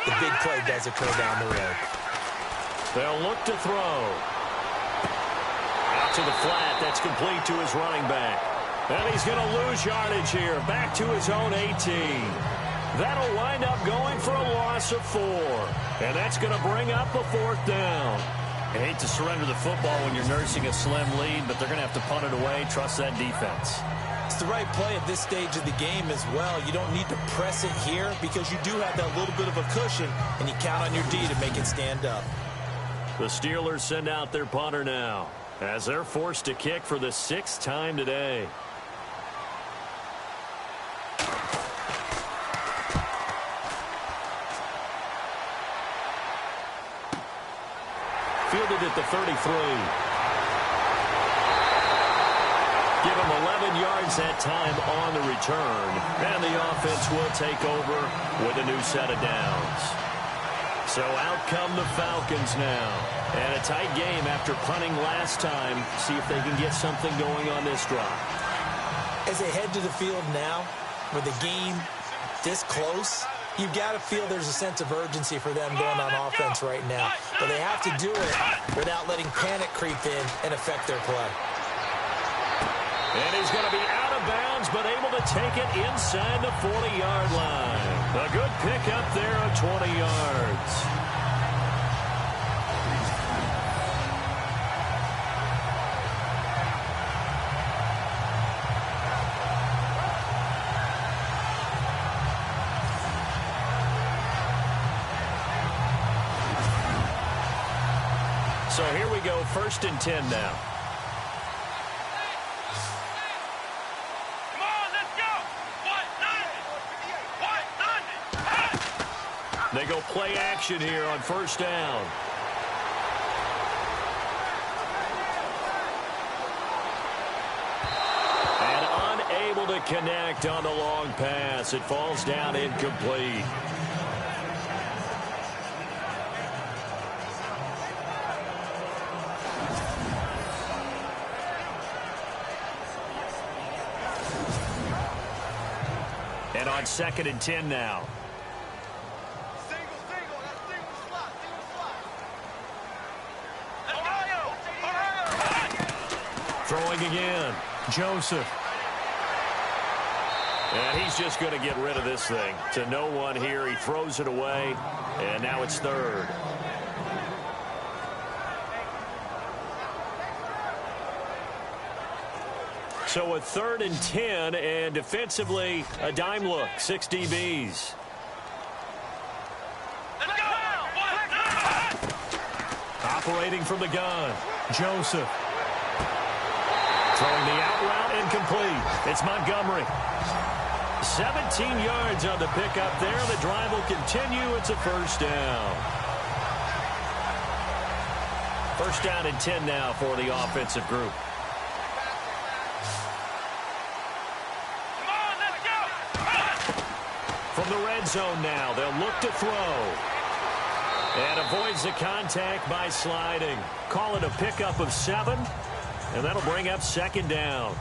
the big play does occur down the road. They'll look to throw. Out to the flat. That's complete to his running back. And he's going to lose yardage here. Back to his own 18. That'll wind up going for a loss of 4. And that's going to bring up a 4th down. I hate to surrender the football when you're nursing a slim lead, but they're going to have to punt it away. Trust that defense. It's the right play at this stage of the game as well. You don't need to press it here because you do have that little bit of a cushion, and you count on your D to make it stand up. The Steelers send out their punter now as they're forced to kick for the 6th time today. Fielded at the 33. Give him 11 yards that time on the return. And the offense will take over with a new set of downs. So out come the Falcons now. And a tight game after punting last time. See if they can get something going on this drive. As they head to the field now, with the game this close, you've got to feel there's a sense of urgency for them going on offense right now. But they have to do it without letting panic creep in and affect their play. And he's going to be out of bounds, but able to take it inside the 40-yard line. A good pickup there of 20 yards. So here we go, 1st and 10 now. They go play action here on 1st down. And unable to connect on the long pass. It falls down incomplete. And on 2nd and 10 now. Throwing again. Joseph. And he's just going to get rid of this thing. To no one here. He throws it away. And now it's 3rd. So a 3rd and 10. And defensively, a dime look. 6 DBs. Operating from the gun. Joseph. Throwing the out route incomplete. It's Montgomery. 17 yards on the pickup there. The drive will continue. It's a 1st down. First down and 10 now for the offensive group. From the red zone now, they'll look to throw. And avoids the contact by sliding. Call it a pickup of 7, and that'll bring up second down.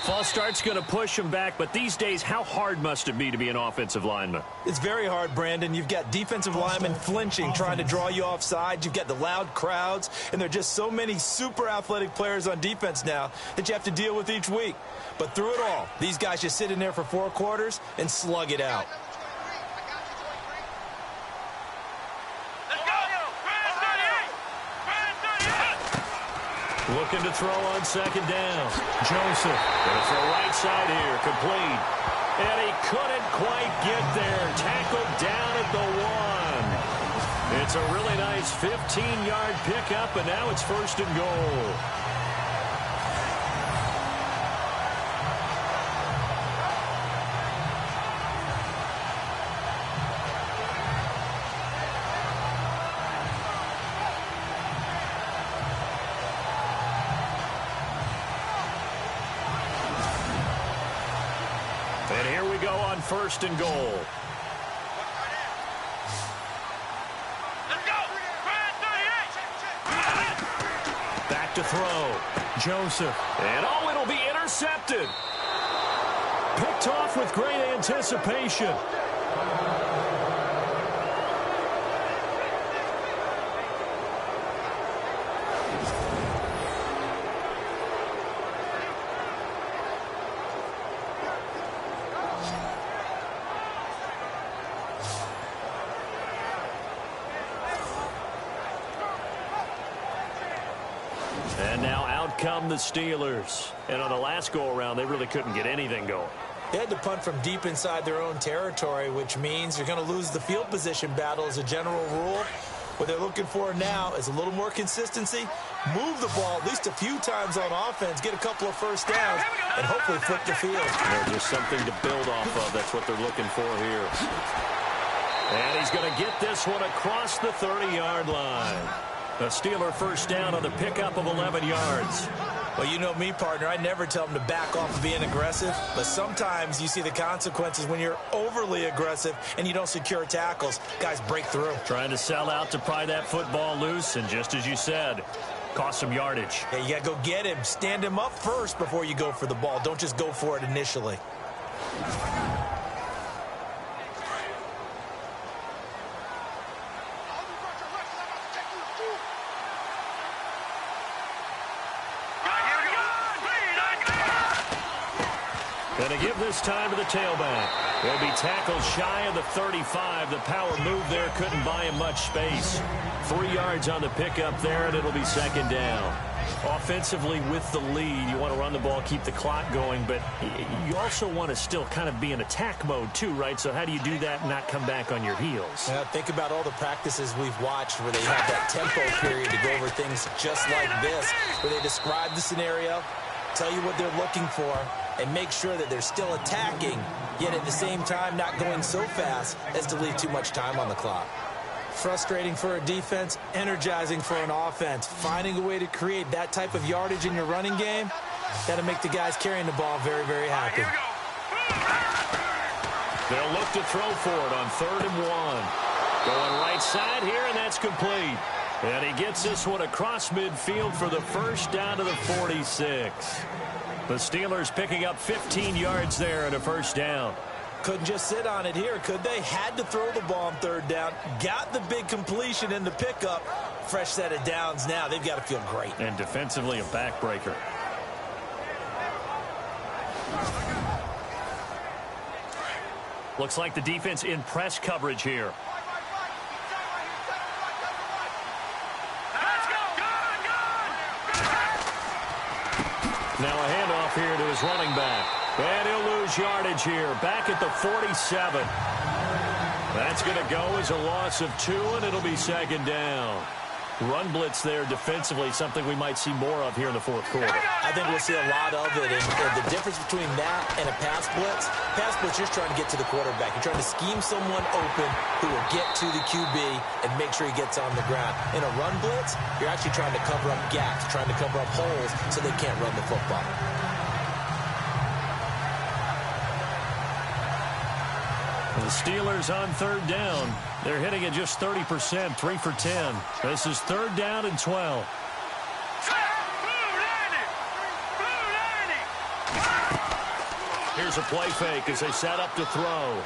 False start's going to push him back, but these days, how hard must it be to be an offensive lineman? It's very hard, Brandon. You've got defensive linemen flinching, trying to draw you offside. You've got the loud crowds, and there are just so many super athletic players on defense now that you have to deal with each week. But through it all, these guys just sit in there for 4 quarters and slug it out. Looking to throw on second down. Joseph. Going to throw right side here. Complete. And he couldn't quite get there. Tackled down at the 1. It's a really nice 15-yard pickup, and now it's first and goal. And here we go on first and goal. Let's go! Back to throw. Joseph. And oh, it'll be intercepted. Picked off with great anticipation. And now out come the Steelers. And on the last go-around, they really couldn't get anything going. They had to punt from deep inside their own territory, which means you're going to lose the field position battle as a general rule. What they're looking for now is a little more consistency, move the ball at least a few times on offense, get a couple of first downs, and hopefully flip the field. There's something to build off of. That's what they're looking for here. And he's going to get this one across the 30-yard line. A Steeler first down on the pickup of 11 yards. Well, you know me, partner. I never tell them to back off of being aggressive, but sometimes you see the consequences when you're overly aggressive and you don't secure tackles. Guys break through. Trying to sell out to pry that football loose, and just as you said, cost some yardage. Yeah, you got to go get him. Stand him up first before you go for the ball. Don't just go for it initially. And to give this time to the tailback. He'll be tackled shy of the 35. The power move there couldn't buy him much space. 3 yards on the pickup there, and it'll be second down. Offensively with the lead, you want to run the ball, keep the clock going, but you also want to still kind of be in attack mode too, right? So how do you do that and not come back on your heels? Yeah, think about all the practices we've watched where they have that tempo period to go over things just like this, where they describe the scenario, tell you what they're looking for, and make sure that they're still attacking, yet at the same time not going so fast as to leave too much time on the clock. Frustrating for a defense, energizing for an offense. Finding a way to create that type of yardage in your running game, that'll make the guys carrying the ball very, very happy. They'll look to throw for it on 3rd and 1. Going right side here, and that's complete. And he gets this one across midfield for the first down to the 46. The Steelers picking up 15 yards there and a first down. Couldn't just sit on it here, could they? Had to throw the ball on 3rd down. Got the big completion in the pickup. Fresh set of downs now. They've got to feel great. And defensively a backbreaker. Looks like the defense in press coverage here. Now a handoff here to his running back. And he'll lose yardage here. Back at the 47. That's going to go as a loss of 2, and it'll be second down. Run blitz there defensively, something we might see more of here in the fourth quarter. I think we'll see a lot of it. And the difference between that and a pass blitz, you're just trying to get to the quarterback. You're trying to scheme someone open who will get to the QB and make sure he gets on the ground. In a run blitz, you're actually trying to cover up gaps, trying to cover up holes so they can't run the football. The Steelers on third down. They're hitting at just 30%, 3 for 10. This is third down and 12. Here's a play fake as they set up to throw.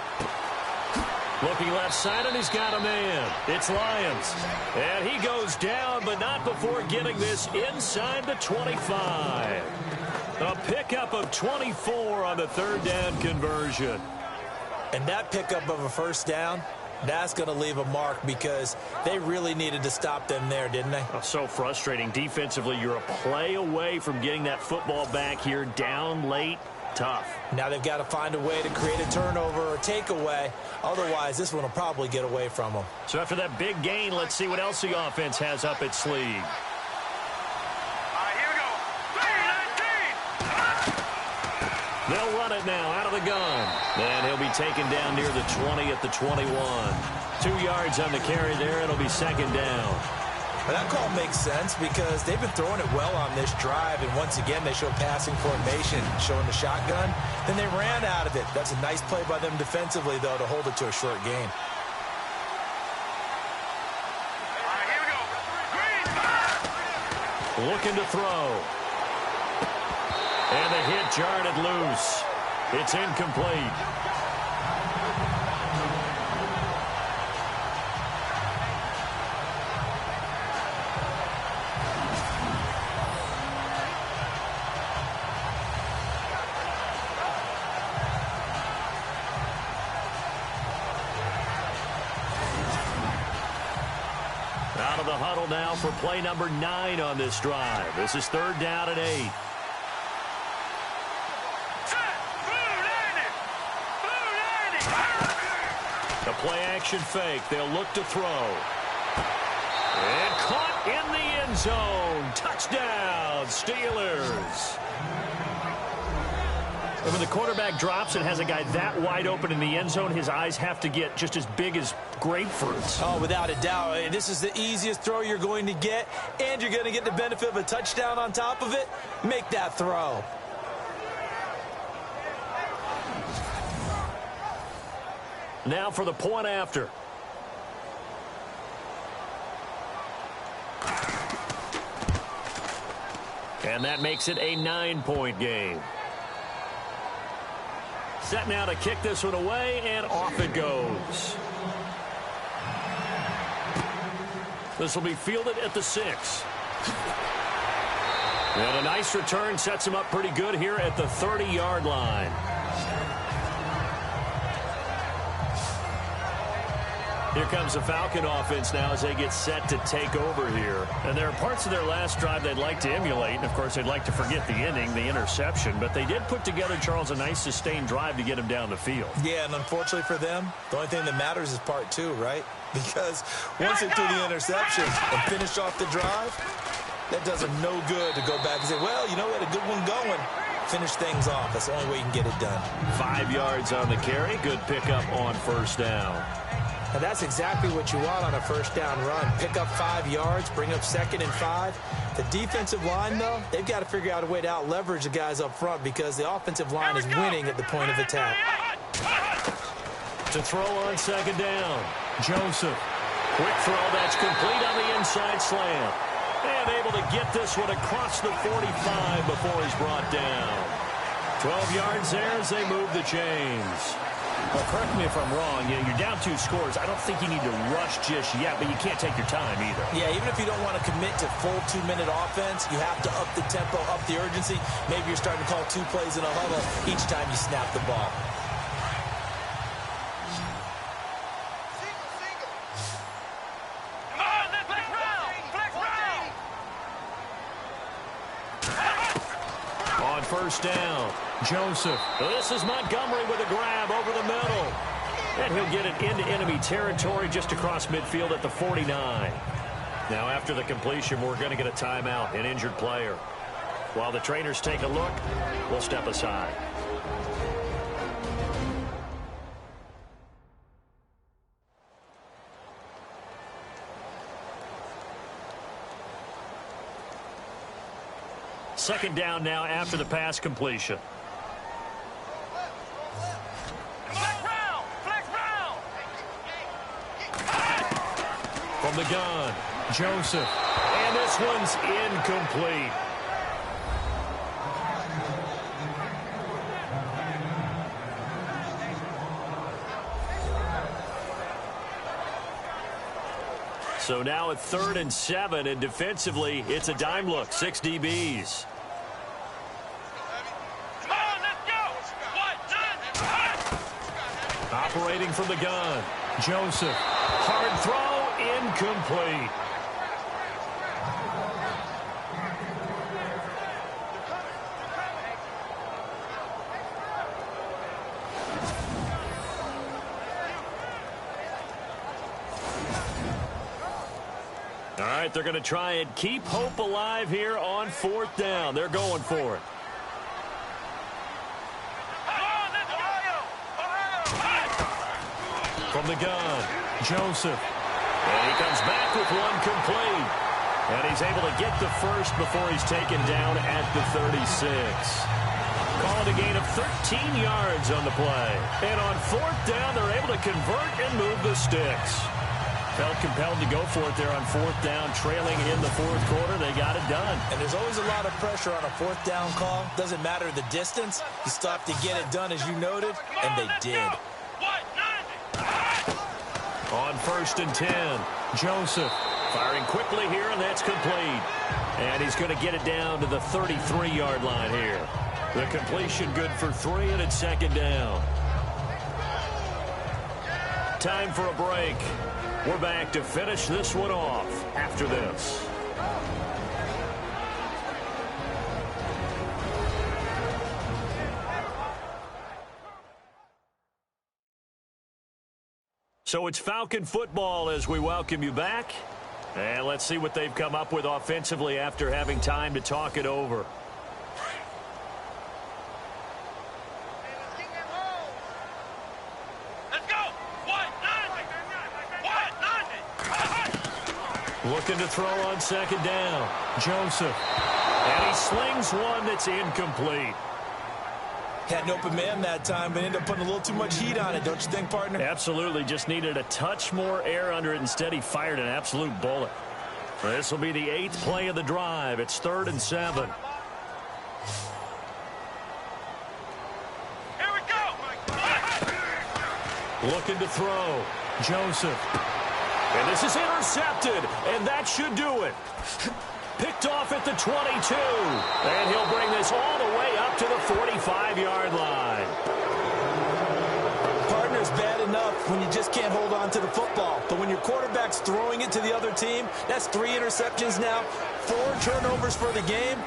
Looking left side, and he's got a man. It's Lyons. And he goes down, but not before getting this inside the 25. A pickup of 24 on the third down conversion. And that pickup of a first down, that's going to leave a mark because they really needed to stop them there, didn't they? Oh, so frustrating. Defensively, you're a play away from getting that football back here down late. Tough. Now they've got to find a way to create a turnover or takeaway. Otherwise, this one will probably get away from them. So after that big gain, let's see what else the offense has up its sleeve. They'll run it now out of the gun. And he'll be taken down near the 20 at the 21. 2 yards on the carry there. It'll be second down. Well, that call makes sense because they've been throwing it well on this drive. And once again, they show passing formation, showing the shotgun. Then they ran out of it. That's a nice play by them defensively, though, to hold it to a short gain. Looking to throw. And the hit jarred it loose. It's incomplete. Out of the huddle now for play number 9 on this drive. This is third down and 8. The play-action fake. They'll look to throw. And caught in the end zone. Touchdown, Steelers. And when the quarterback drops and has a guy that wide open in the end zone, his eyes have to get just as big as grapefruits. Oh, without a doubt. This is the easiest throw you're going to get, and you're going to get the benefit of a touchdown on top of it. Make that throw. Now for the point after. And that makes it a 9-point game. Set now to kick this one away, and off it goes. This will be fielded at the 6. And a nice return sets him up pretty good here at the 30-yard line. Here comes the Falcon offense now as they get set to take over here. And there are parts of their last drive they'd like to emulate. And, of course, they'd like to forget the inning, the interception. But they did put together, Charles, a nice sustained drive to get him down the field. Yeah, and unfortunately for them, the only thing that matters is part 2, right? Because once they threw the interception and finished off the drive, that does them no good to go back and say, well, you know, we had a good one going. Finish things off. That's the only way you can get it done. 5 yards on the carry. Good pickup on first down. And that's exactly what you want on a first down run. Pick up 5 yards, bring up 2nd and 5. The defensive line, though, they've got to figure out a way to out-leverage the guys up front because the offensive line is winning at the point of attack. To throw on second down, Joseph. Quick throw that's complete on the inside slant. And able to get this one across the 45 before he's brought down. 12 yards there as they move the chains. Well, correct me if I'm wrong. You're down 2 scores. I don't think you need to rush just yet, but you can't take your time either. Yeah, even if you don't want to commit to full 2-minute offense, you have to up the tempo, up the urgency. Maybe you're starting to call 2 plays in a huddle each time you snap the ball. On first down, Joseph. This is Montgomery with a grab over the middle. And he'll get it into enemy territory just across midfield at the 49. Now, after the completion, we're going to get a timeout, an injured player. While the trainers take a look, we'll step aside. Second down now after the pass completion. From the gun, Joseph. And this one's incomplete. So now at 3rd and 7, and defensively, it's a dime look, 6 DBs. Operating from the gun, Joseph. Hard throw, incomplete. All right, they're going to try and keep hope alive here on 4th down. They're going for it. From the gun, Joseph. And he comes back with one complete. And he's able to get the first before he's taken down at the 36. Call it a gain of 13 yards on the play. And on 4th down, they're able to convert and move the sticks. Felt compelled to go for it there on 4th down, trailing in the 4th quarter. They got it done. And there's always a lot of pressure on a 4th down call. Doesn't matter the distance. You still have to get it done, as you noted, and they did. On 1st and 10, Joseph firing quickly here, and that's complete. And he's going to get it down to the 33-yard line here. The completion good for 3, and it's 2nd down. Time for a break. We're back to finish this one off after this. So it's Falcon football as we welcome you back. And let's see what they've come up with offensively after having time to talk it over. Looking to throw on 2nd down. Joseph. And he slings one that's incomplete. Had an open man that time, but ended up putting a little too much heat on it, don't you think, partner? Absolutely. Just needed a touch more air under it. Instead, he fired an absolute bullet. This will be the 8th play of the drive. It's 3rd and 7. Here we go. Looking to throw. Joseph. And this is intercepted, and that should do it. Picked off at the 22, and he'll bring this all the way up to the 45-yard line. Partner's bad enough when you just can't hold on to the football. But when your quarterback's throwing it to the other team, that's 3 interceptions now, 4 turnovers for the game.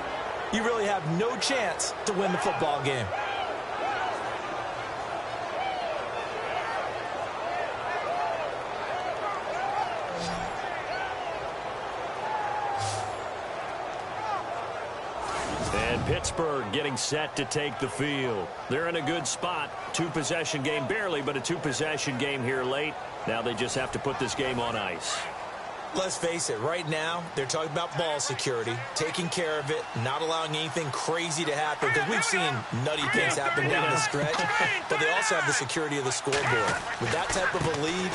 You really have no chance to win the football game. Pittsburgh getting set to take the field. They're in a good spot. 2-possession game, barely, but a 2-possession game here late. Now they just have to put this game on ice. Let's face it, right now, they're talking about ball security, taking care of it, not allowing anything crazy to happen, because we've seen nutty things happen down the stretch, but they also have the security of the scoreboard. With that type of a lead,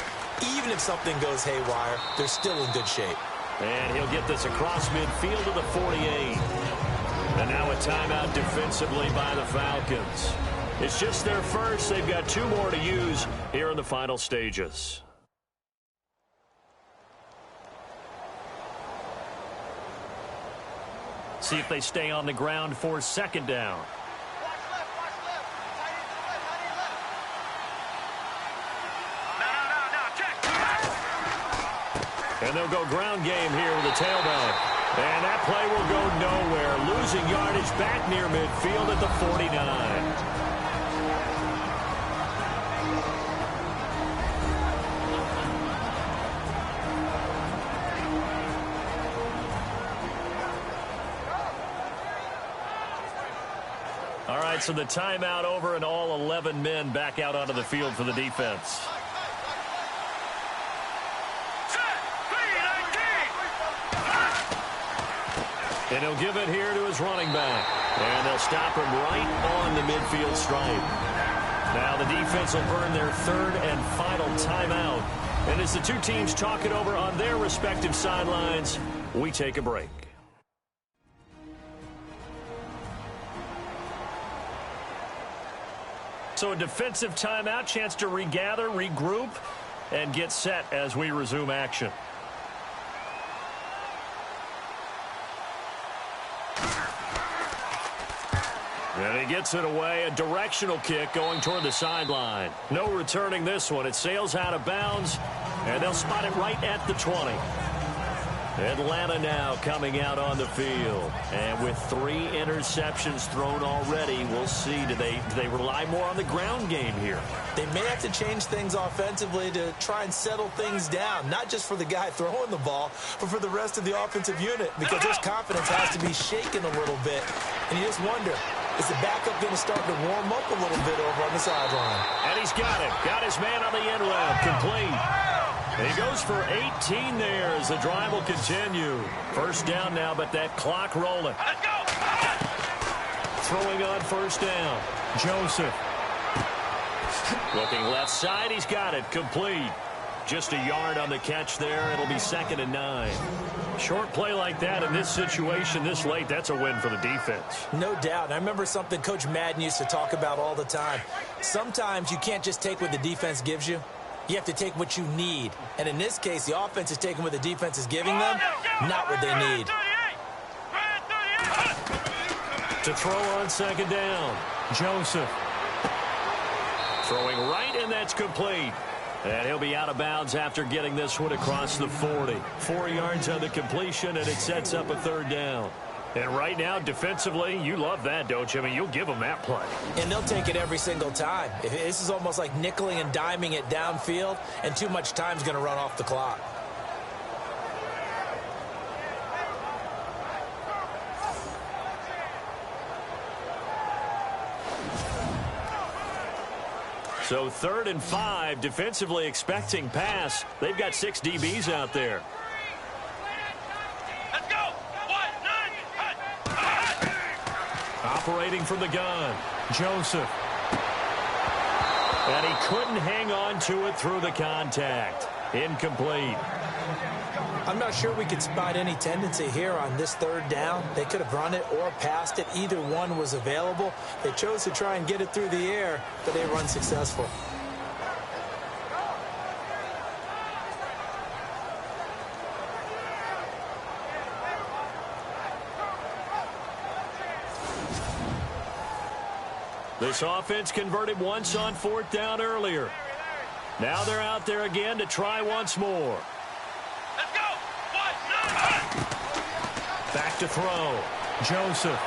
even if something goes haywire, they're still in good shape. And he'll get this across midfield to the 48. And now a timeout defensively by the Falcons. It's just their first. They've got 2 more to use here in the final stages. See if they stay on the ground for 2nd down. And they'll go ground game here with the tailback. And that play will go nowhere. Losing yardage back near midfield at the 49. minutes of the timeout over, and all 11 men back out onto the field for the defense. And he'll give it here to his running back. And they'll stop him right on the midfield stripe. Now the defense will burn their third and final timeout. And as the two teams talk it over on their respective sidelines, we take a break. So a defensive timeout, chance to regather, regroup, and get set as we resume action. And he gets it away, a directional kick going toward the sideline. No returning this one. It sails out of bounds, and they'll spot it right at the 20. Atlanta now coming out on the field. And with 3 interceptions thrown already, we'll see. Do they rely more on the ground game here? They may have to change things offensively to try and settle things down, not just for the guy throwing the ball, but for the rest of the offensive unit, because his confidence has to be shaken a little bit. And you just wonder, is the backup going to start to warm up a little bit over on the sideline? And he's got it. Got his man on the end route. Complete. And he goes for 18 there as the drive will continue. First down now, but that clock rolling. Let's go! Throwing on first down. Joseph. Looking left side. He's got it. Complete. Just a yard on the catch there. It'll be 2nd and 9. Short play like that in this situation this late, that's a win for the defense. No doubt. I remember something Coach Madden used to talk about all the time. Sometimes you can't just take what the defense gives you. You have to take what you need. And in this case, the offense is taking what the defense is giving them, not what they need. To throw on 2nd down. Joseph. Throwing right, and that's complete. And he'll be out of bounds after getting this one across the 40. 4 yards on the completion, and it sets up a 3rd down. And right now, defensively, you love that, don't you? I mean, you'll give them that play. And they'll take it every single time. This is almost like nickeling and diming it downfield, and too much time's going to run off the clock. So 3rd and 5, defensively expecting pass. They've got 6 DBs out there. Let's go! 1, 9, Operating from the gun, Joseph. And he couldn't hang on to it through the contact. Incomplete. I'm not sure we could spot any tendency here on this 3rd down. They could have run it or passed it. Either one was available. They chose to try and get it through the air, but they were unsuccessful. This offense converted once on 4th down earlier. Now they're out there again to try once more. Let's go! 1, 9, Back to throw. Joseph.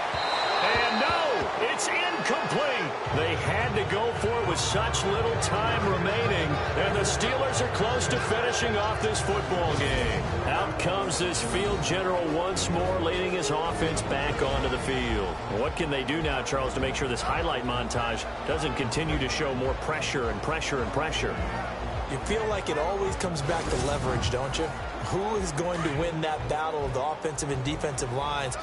And no, it's incomplete. They had to go for it with such little time remaining. And the Steelers are close to finishing off this football game. Out comes this field general once more, leading his offense back onto the field. What can they do now, Charles, to make sure this highlight montage doesn't continue to show more pressure and pressure and pressure? You feel like it always comes back to leverage, don't you? Who is going to win that battle of the offensive and defensive lines?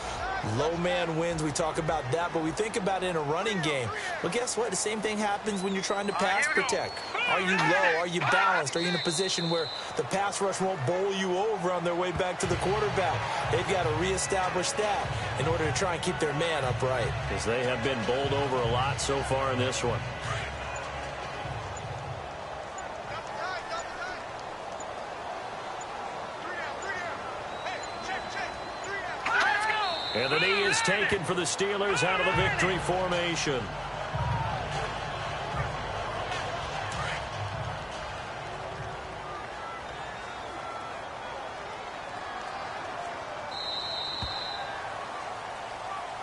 Low man wins. We talk about that, but we think about it in a running game. Well, guess what? The same thing happens when you're trying to pass protect. Are you low? Are you balanced? Are you in a position where the pass rush won't bowl you over on their way back to the quarterback? They've got to reestablish that in order to try and keep their man upright. Because they have been bowled over a lot so far in this one. And the knee is taken for the Steelers out of the victory formation.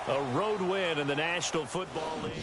A road win in the National Football League.